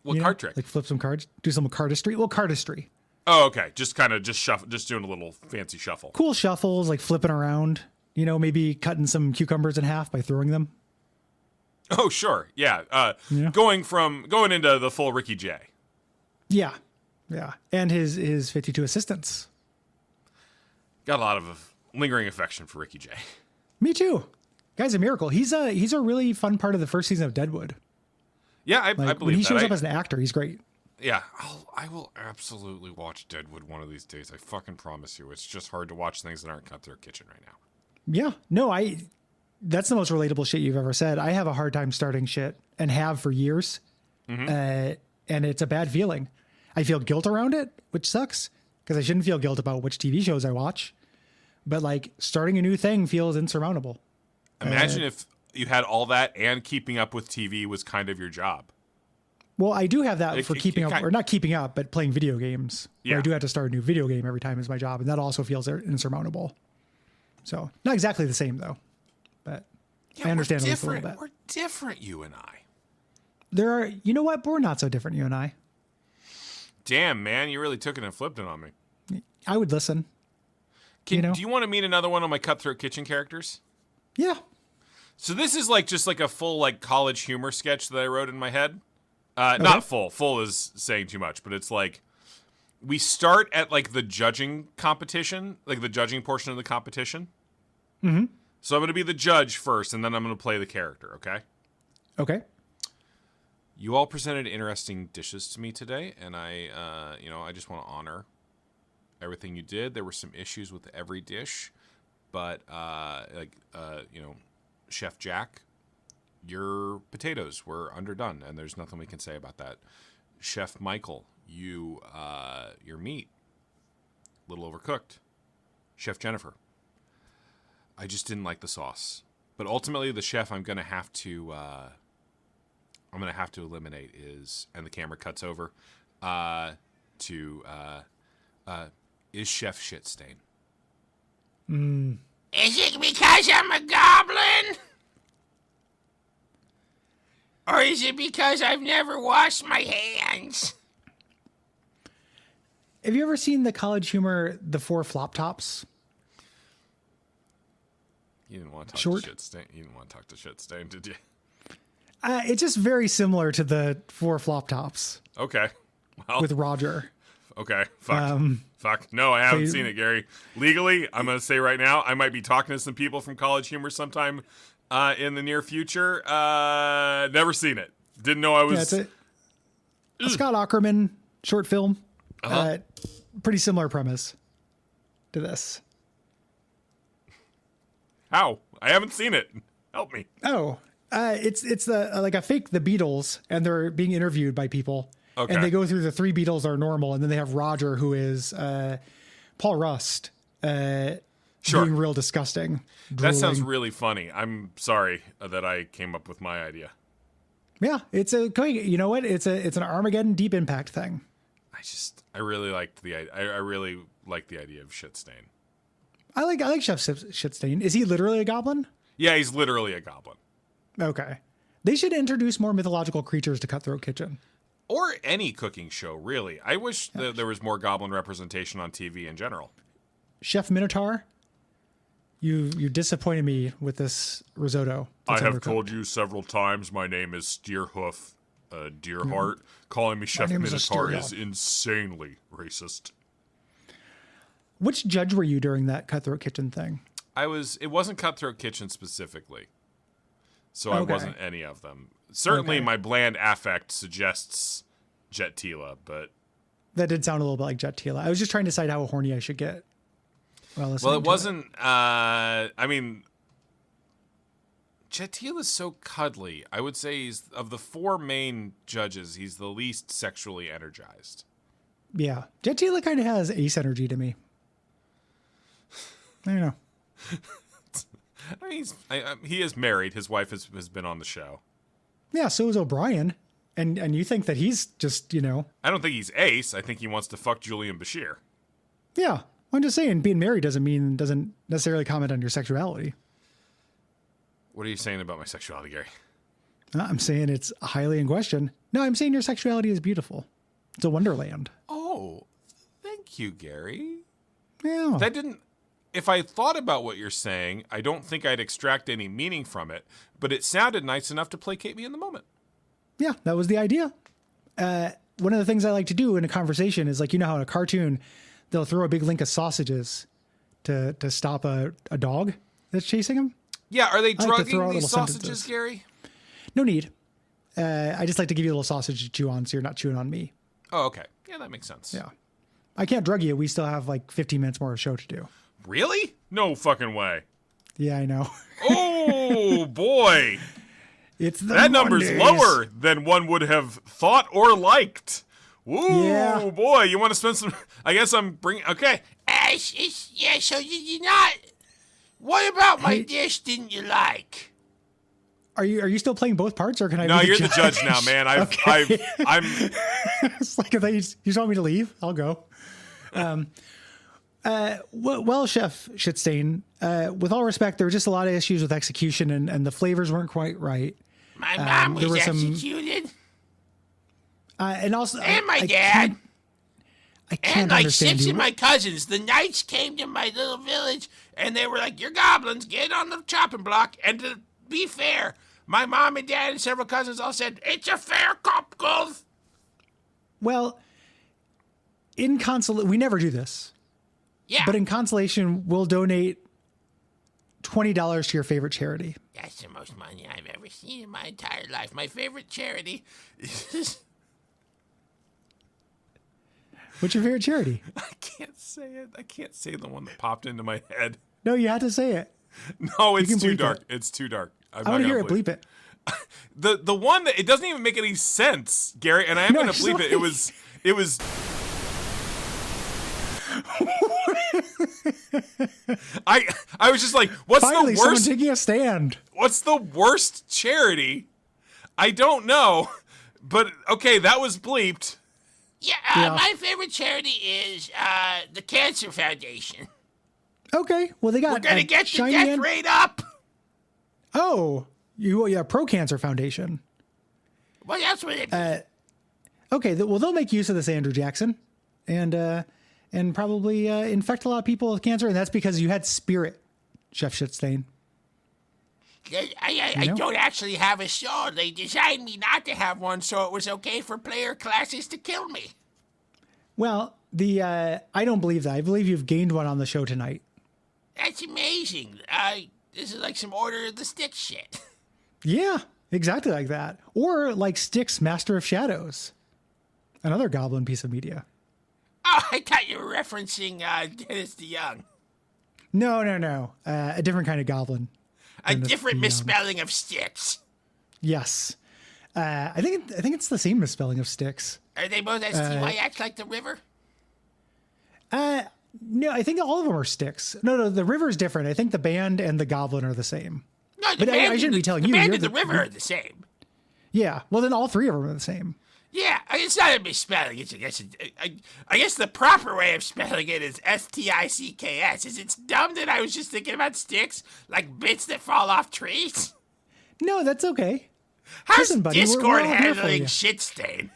What card trick? Like flip some cards, do some cardistry. Well, cardistry. Oh, okay. Just shuffle, just doing a little fancy shuffle. Cool shuffles, like flipping around. You know, maybe cutting some cucumbers in half by throwing them. Oh, sure. Yeah. Going into the full Ricky J. Yeah. Yeah. And his 52 assistants. Got a lot of lingering affection for Ricky J. Me too. Guy's a miracle. He's a really fun part of the first season of Deadwood. Yeah, I believe when he that. shows up as an actor, he's great. Yeah, I will absolutely watch Deadwood one of these days. I fucking promise you. It's just hard to watch things that aren't Cutthroat Kitchen right now. Yeah. No, that's the most relatable shit you've ever said. I have a hard time starting shit and have for years. And it's a bad feeling. I feel guilt around it, which sucks because I shouldn't feel guilt about which TV shows I watch. But like starting a new thing feels insurmountable. Imagine if you had all that and keeping up with TV was kind of your job. Well, I do have that for keeping up, or not keeping up, but playing video games. Yeah. I do have to start a new video game every time is my job. And that also feels insurmountable. So not exactly the same though, but I understand at least a little bit. We're different, you and I. You know what? We're not so different, you and I. Damn, man, you really took it and flipped it on me. I would listen. Do you want to meet another one of my Cutthroat Kitchen characters? Yeah. So this is just like a full college humor sketch that I wrote in my head. Okay. Not full. Full is saying too much, but it's like we start at the judging competition, like the judging portion of the competition. Mm-hmm. So I'm going to be the judge first, and then I'm going to play the character, okay? Okay. You all presented interesting dishes to me today, and I just want to honor everything you did. There were some issues with every dish, but Chef Jack, your potatoes were underdone, and there's nothing we can say about that. Chef Michael, your meat, a little overcooked. Chef Jennifer, I just didn't like the sauce. But ultimately, the chef I'm gonna have to eliminate and the camera cuts over is Chef Shitstain. Is it because I'm a goblin? Or is it because I've never washed my hands? Have you ever seen the College Humor, The Four Flop Tops? You didn't want to talk Short? to Shitstain. You didn't want to talk to Shitstain, did you? It's just very similar to the Four Flop Tops Okay. Well, with Roger. okay. Fuck. No, I haven't so seen it, Gary. Legally, I'm going to say right now, I might be talking to some people from College Humor sometime in the near future. Never seen it. Didn't know I was... Yeah, it's a Scott Aukerman short film. Pretty similar premise to this. How? I haven't seen it. Help me. Oh, it's like a fake The Beatles, and they're being interviewed by people. Okay. And they go through the three Beatles are normal, and then they have Roger, who is Paul Rust, Sure. being real disgusting. That sounds drooling. really funny. I'm sorry that I came up with my idea. Yeah, you know what? It's an Armageddon Deep Impact thing. I really liked I really like the idea of Shitstain. I like Chef Shitstain. Is he literally a goblin? Yeah, he's literally a goblin. Okay. They should introduce more mythological creatures to Cutthroat Kitchen. Or any cooking show, really. I wish that there was more goblin representation on TV in general. Chef Minotaur, you disappointed me with this risotto. I have told you several times my name is Steerhoof Deerheart. Calling me Chef name is Minotaur Asteria. is insanely racist. Which judge were you during that Cutthroat Kitchen thing? It wasn't Cutthroat Kitchen specifically. So I Okay. wasn't any of them. Certainly Okay. my bland affect suggests Jet Tila, but That did sound a little bit like Jet Tila. I was just trying to decide how horny I should get. Well, it wasn't I mean Jet Tila is so cuddly. I would say he's of the 4 main judges, he's the least sexually energized. Yeah. Jet Tila kind of has Ace energy to me. I don't know. I mean, he is married. His wife has been on the show. Yeah, so is O'Brien. And you think that he's just, I don't think he's Ace. I think he wants to fuck Julian Bashir. Yeah. I'm just saying being married doesn't necessarily comment on your sexuality. What are you saying about my sexuality, Gary? I'm saying it's highly in question. No, I'm saying your sexuality is beautiful. It's a wonderland. Oh, thank you, Gary. Yeah. That didn't... If I thought about what you're saying, I don't think I'd extract any meaning from it, but it sounded nice enough to placate me in the moment. Yeah, that was the idea. One of the things I like to do in a conversation is like, how in a cartoon, they'll throw a big link of sausages to stop a dog that's chasing him. Yeah, are they I like to throw drugging out these little sausages, sentences. Gary? No need. I just like to give you a little sausage to chew on so you're not chewing on me. Oh, okay. Yeah, that makes sense. Yeah. I can't drug you. We still have like 15 minutes more of show to do. Really? No fucking way. Yeah, I know. Oh, boy. It's the That number's Mondays. lower than one would have thought or liked. Ooh, Yeah. boy. You want to spend some... I guess I'm bringing... Okay. Yeah, so did you not... What about my dish didn't you like? Are you still playing both parts, or can I? No, be you're the judge now, man. I'm... It's like, I thought you just want me to leave. I'll go. Well, Chef Shitstain, with all respect, there were just a lot of issues with execution, and the flavors weren't quite right. My mom there was were some- executed. And also, And my I dad. I can't And like understand 6 you. of my cousins. The knights came to my little village, and they were like, "You're goblins, get on the chopping block." And to be fair, my mom and dad and several cousins all said, "It's a fair cop, Gulf." Well, in we never do this, Yeah, but in consolation, we'll donate $20 to your favorite charity. that's the most money I've ever seen in my entire life. My favorite charity is... What's your favorite charity? I can't say it. I can't say the one that popped into my head. No, you had to say it. No, it's can too bleep dark. it. It's too dark. I'm I want to hear it. Bleep it. The one that... It doesn't even make any sense, Gary, and I am No, going to bleep it. It was... I was just like, what's Finally, the someone worst... taking a stand. What's the worst charity? I don't know. But, okay, that was bleeped. Yeah, Yeah. my favorite charity is the Cancer Foundation. Okay, well they got. We're gonna a get the shiny death end- rate up. Oh, Pro Cancer Foundation. What else would it be? Okay, well they'll make use of this Andrew Jackson, and probably infect a lot of people with cancer, and that's because you had Spirit, Chef Shitstain. I know? don't actually have a show. They designed me not to have one, so it was okay for player classes to kill me. Well, I don't believe that. I believe you've gained one on the show tonight. That's amazing. This is like some Order of the Stick shit. Yeah, exactly like that, or like Styx, Master of Shadows, another Goblin piece of media. Oh, I thought you were referencing Dennis DeYoung. No, a different kind of Goblin. A Dennis different DeYoung. misspelling of Sticks. Yes, I think it's the same misspelling of Styx. Are they both STYX like the river? No, I think all of them are Styx. No, the river's different. I think the band and the Goblin are the same. No, the But I shouldn't be telling the you. band You're and the the- river are the same. Yeah, well then all three of them are the same. Yeah, it's not a misspelling. I guess the proper way of spelling it is STICKS. Is it dumb that I was just thinking about sticks, like bits that fall off trees? No, that's okay. How's Listen, buddy, we're Discord all here for handling you. shit stain?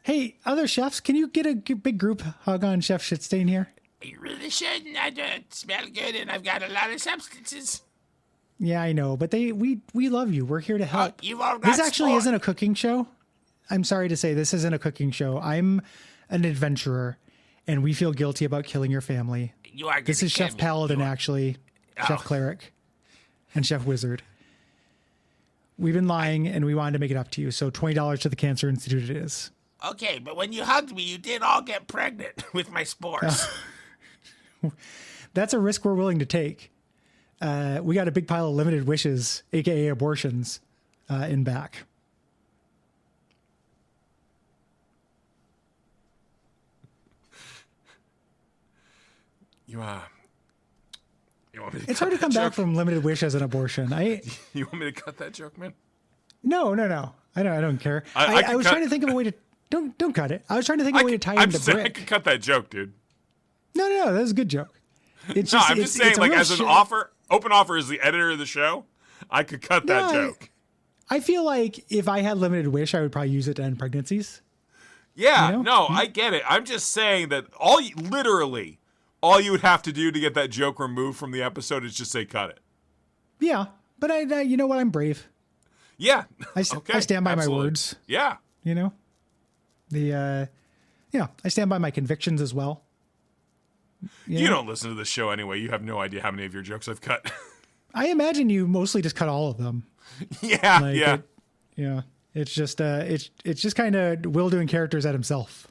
Hey, other chefs, can you get a big group hug on Chef Shitstain here? You really shouldn't. I don't smell good, and I've got a lot of substances. Yeah, I know, but we love you. We're here to help. You've all got This actually sport. isn't a cooking show. I'm sorry to say this isn't a cooking show. I'm an adventurer, and we feel guilty about killing your family. You are. This is Chef Paladin, actually. Chef Cleric, and Chef Wizard. We've been lying, and we wanted to make it up to you. So $20 to the Cancer Institute it is. Okay, but when you hugged me, you did all get pregnant with my spores. That's a risk we're willing to take. We got a big pile of limited wishes, aka abortions, in back. You want me to It's cut hard to that come joke? back from limited wish as an abortion. You want me to cut that joke, man? No. I don't care. I I was trying to think of a way to don't cut it. I was trying to think of a way to tie I'm into just saying I Brick. could cut that joke, dude. No, that was a good joke. It's No, just, I'm it's- just saying, it's a like, real as an open offer as the editor of the show, I could cut that joke. I feel like if I had limited wish, I would probably use it to end pregnancies. Yeah, You know? no, I get it. I'm just saying that literally, all you would have to do to get that joke removed from the episode is just say cut it. Yeah, but I you know what? I'm brave. Yeah. I Okay, stand by absolutely. my words. Yeah. You know, I stand by my convictions as well. You don't listen to the show anyway. You have no idea how many of your jokes I've cut. I imagine you mostly just cut all of them. Yeah, Like, yeah. It's just it's just kind of Will doing characters at himself.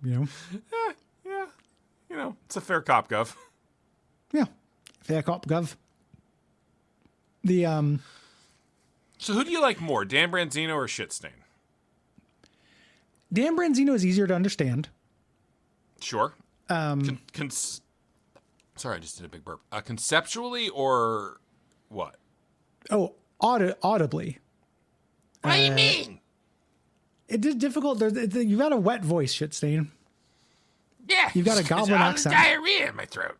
You know. Yeah. You know, it's a fair cop, Gov. Yeah. Fair cop, gov. The So who do you like more, Dan Branzino or Shitstain? Dan Branzino is easier to understand. Sure. Sorry, I just did a big burp. Conceptually or what? Oh, audibly. What do you mean? It is difficult. You've got a wet voice, Shitstain. Yeah. You've got a it's goblin all accent. diarrhea in my throat.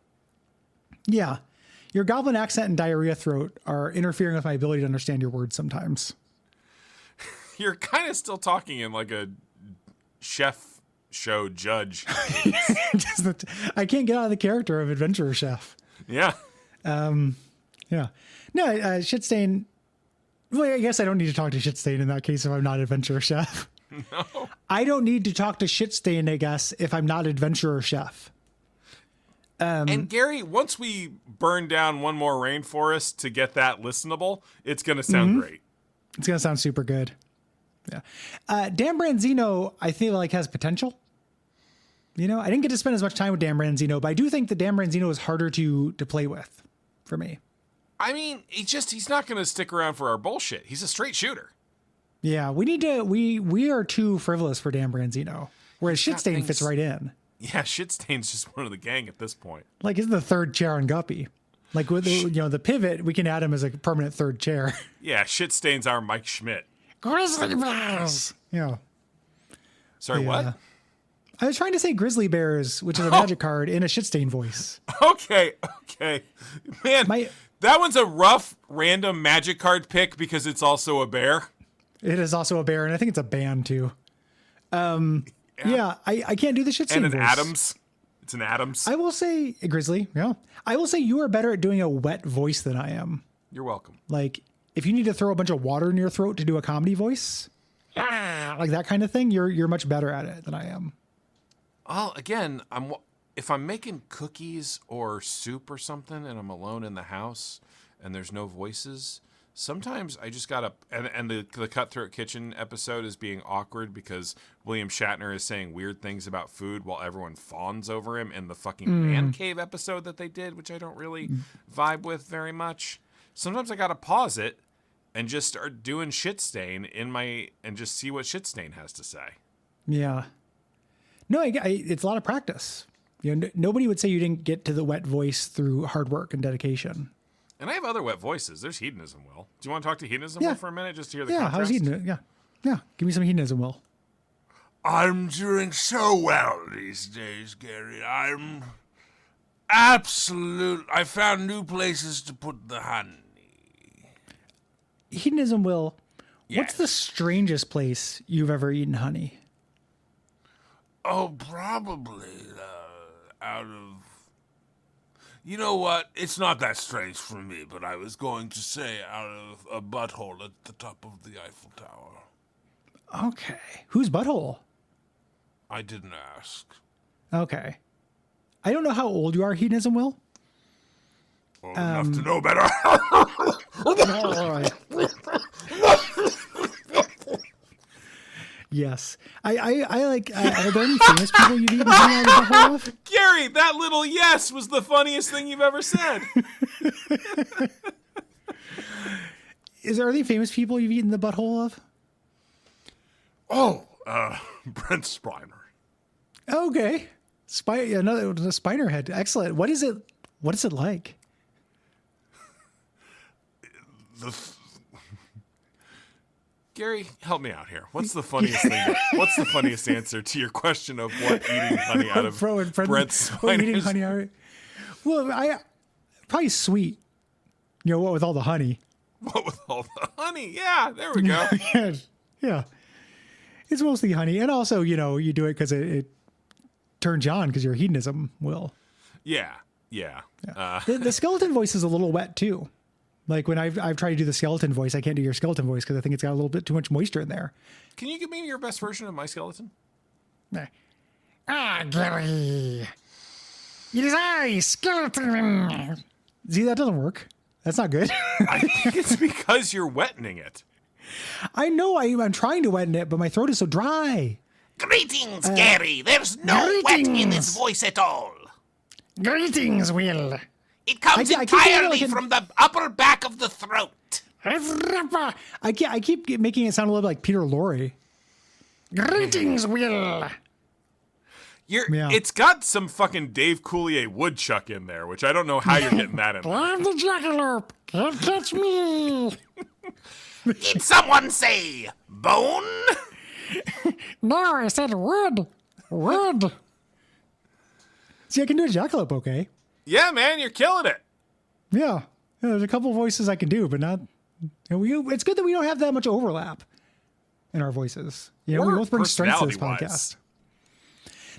Yeah. Your goblin accent and diarrhea throat are interfering with my ability to understand your words sometimes. You're kind of still talking in like a chef show judge. I can't get out of the character of adventurer chef. Yeah. Yeah. No, Shitstain. Well, I guess I don't need to talk to Shitstain in that case if I'm not adventurer chef. No. I don't need to talk to Shitstain, I guess, if I'm not adventurer chef. And Gary, once we burn down one more rainforest to get that listenable, it's going to sound great. It's going to sound super good. Yeah. Dan Branzino, I feel like has potential. You know, I didn't get to spend as much time with Dan Branzino, but I do think that Dan Branzino is harder to play with for me. I mean, he's not going to stick around for our bullshit. He's a straight shooter. Yeah, we are too frivolous for Dan Branzino, whereas got Shitstain things- fits right in. Yeah, Shitstain's just one of the gang at this point. Like, he's the third chair on Guppy. Like, with the pivot, we can add him as a permanent third chair. Yeah, Shitstain's our Mike Schmidt. Grizzly Bears! Yeah. Sorry, what? I was trying to say Grizzly Bears, which is a magic card in a Shitstain voice. Okay. Man, My- that one's a rough, random magic card pick because it's also a bear. It is also a bear, and I think it's a band, too. Yeah, I can't do the Shitstain And an voice. Adams. It's an Adams. I will say, Grizzly, yeah. I will say you are better at doing a wet voice than I am. You're welcome. Like, if you need to throw a bunch of water in your throat to do a comedy voice, like that kind of thing, you're much better at it than I am. Well, again, if I'm making cookies or soup or something and I'm alone in the house and there's no voices, sometimes I just gotta, and the Cutthroat Kitchen episode is being awkward because William Shatner is saying weird things about food while everyone fawns over him in the fucking man cave episode that they did, which I don't really vibe with very much. Sometimes I gotta pause it and just start doing Shitstain and just see what Shitstain has to say. Yeah. No, it's a lot of practice. You know, nobody would say you didn't get to the wet voice through hard work and dedication. And I have other wet voices. There's Hedonism Will. Do you want to talk to Hedonism Yeah. Will for a minute just to hear the Yeah, contrast? how's hedonism? Yeah. Give me some hedonism, Will. I'm doing so well these days, Gary. I'm absolute. I found new places to put the honey. Hedonism, Will. What's Yes. the strangest place you've ever eaten honey? Oh, probably out of. You know what? It's not that strange for me, but I was going to say out of a butthole at the top of the Eiffel Tower. Okay. Whose butthole? I didn't ask. Okay. I don't know how old you are, Hedonism, Will. Old enough to know better. Yes. I like, are there any famous people you've eaten honey out of the butthole of? Gary, that little yes was the funniest thing you've ever said. Is there any famous people you've eaten the butthole of? Oh, Brent Spiner. Okay. Another the Spiner head. Excellent. What is it like? Gary, help me out here. What's the funniest thing? What's the funniest answer to your question of what eating honey out of Brent Eating honey out of, well, probably sweet. You know, what with all the honey. What with all the honey? Yeah, there we go. Yeah. It's mostly honey. And also, you know, you do it because it turns you on because your hedonism will. Yeah. The skeleton voice is a little wet too. Like when I've tried to do the skeleton voice, I can't do your skeleton voice because I think it's got a little bit too much moisture in there. Can you give me your best version of my skeleton? Gary. It is I, skeleton. See, that doesn't work. That's not good. I think it's because you're wetting it. I know I'm trying to wetten it, but my throat is so dry. Greetings, Gary. There's no wet in this voice at all. Greetings, Will. It comes I keep entirely from the upper back of the throat. I keep making it sound a little bit like Peter Lorre. Greetings, Will. It's got some fucking Dave Coulier woodchuck in there, which I don't know how you're getting that in there. I'm the jackalope. Can't catch me. Did someone say bone? No, I said wood. Wood. See, I can do a jackalope okay. Yeah, man, you're killing it. Yeah. There's a couple voices I can do, but not. It's good that we don't have that much overlap in our voices. You know, we both bring strengths to this podcast.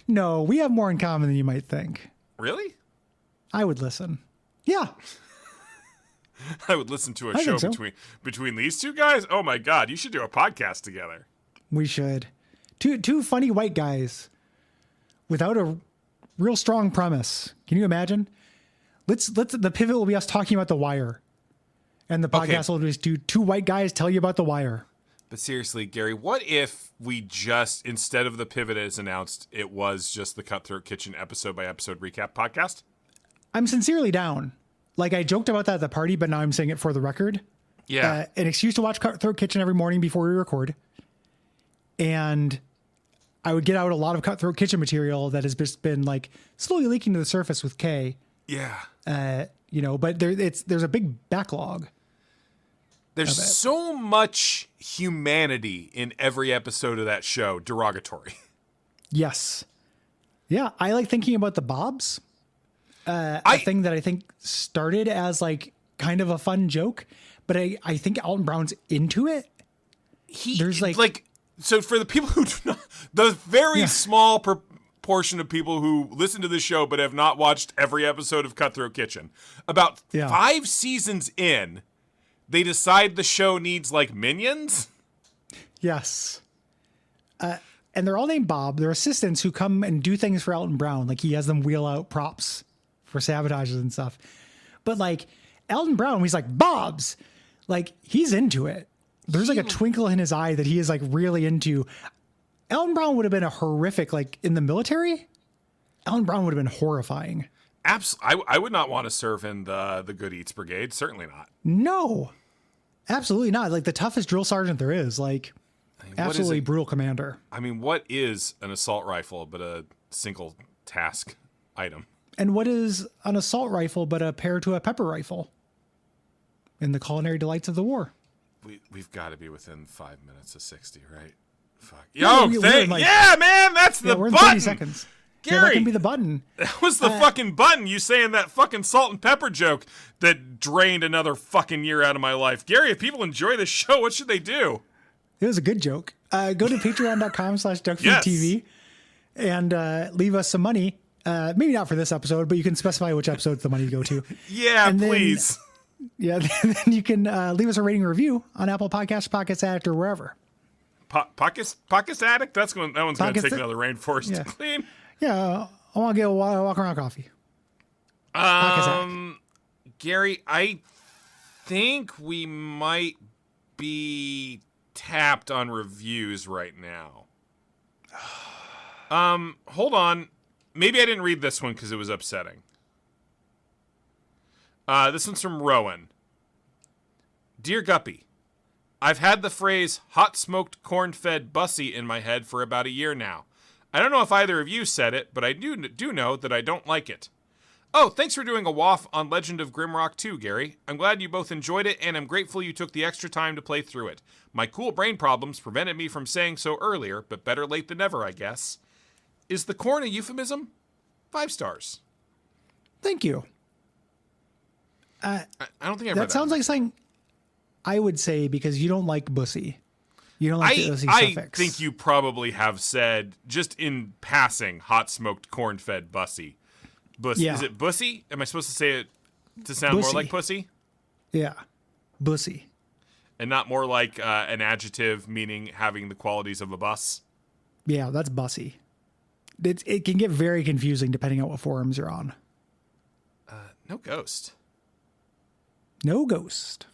No, we have more in common than you might think. Really? I would listen. Yeah. I would listen to a show between these two guys. Oh my God, you should do a podcast together. We should. Two funny white guys without a real strong premise. Can you imagine? The pivot will be us talking about The Wire. And the podcast will just do two white guys tell you about The Wire. But seriously, Gary, what if we just, instead of the pivot as announced, it was just the Cutthroat Kitchen episode by episode recap podcast? I'm sincerely down. Like, I joked about that at the party, but now I'm saying it for the record. Yeah. An excuse to watch Cutthroat Kitchen every morning before we record. And I would get out a lot of Cutthroat Kitchen material that has just been, like, slowly leaking to the surface with Kay. Yeah. You know, but there's a big backlog. There's so much humanity in every episode of that show, Derogatory. Yes. Yeah, I like thinking about the Bobs. A thing that I think started as like kind of a fun joke, but I think Alton Brown's into it. There's so for the people who do not, the very small proportion of people who listen to this show but have not watched every episode of Cutthroat Kitchen, about 5 seasons in, they decide the show needs like minions. Yes. And they're all named Bob. They're assistants who come and do things for Alton Brown. Like he has them wheel out props for sabotages and stuff. But like Alton Brown, he's like, Bob's, like he's into it. There's like a twinkle in his eye that he is like really into. Alton Brown would have been a horrific, like in the military, Alton Brown would have been horrifying. I would not want to serve in the Good Eats Brigade. Certainly not. No, absolutely not. Like the toughest drill sergeant there is. Like absolutely brutal commander. I mean, what is an assault rifle but a single task item? And what is an assault rifle but a pair to a pepper rifle? In the culinary delights of the war. We've got to be within 5 minutes of 60, right? Fuck. Yeah, Man, that's the we're in button. 30 seconds. Gary, yeah, that can be the button. That was the fucking button. You saying that fucking salt and pepper joke that drained another fucking year out of my life. Gary, if people enjoy this show, what should they do? It was a good joke. Go to patreon.com/Duckfeed.tv and leave us some money. Maybe not for this episode, but you can specify which episodes the money go to. Yeah, and please. Then you can leave us a rating and review on Apple Podcasts, Pockets Addict, or wherever. Pockets Addict? That one's going to take another rainforest to clean. Yeah, I want to get a walk around coffee. Gary, I think we might be tapped on reviews right now. Hold on. Maybe I didn't read this one because it was upsetting. This one's from Rowan. Dear Guppy, I've had the phrase hot smoked corn-fed bussy in my head for about a year now. I don't know if either of you said it, but I do know that I don't like it. Oh, thanks for doing a waff on Legend of Grimrock 2, Gary. I'm glad you both enjoyed it, and I'm grateful you took the extra time to play through it. My cool brain problems prevented me from saying so earlier, but better late than never, I guess. Is the corn a euphemism? 5 stars. Thank you. I don't think I read that. That sounds like something I would say because you don't like bussy. You don't like the bussy suffix. I think you probably have said, just in passing, hot smoked corn-fed bussy. Yeah. Is it bussy? Am I supposed to say it to sound Bussy. more like pussy? Yeah. Bussy. And not more like an adjective meaning having the qualities of a bus? Yeah, that's bussy. It can get very confusing depending on what forums you're on. No ghost. No ghost.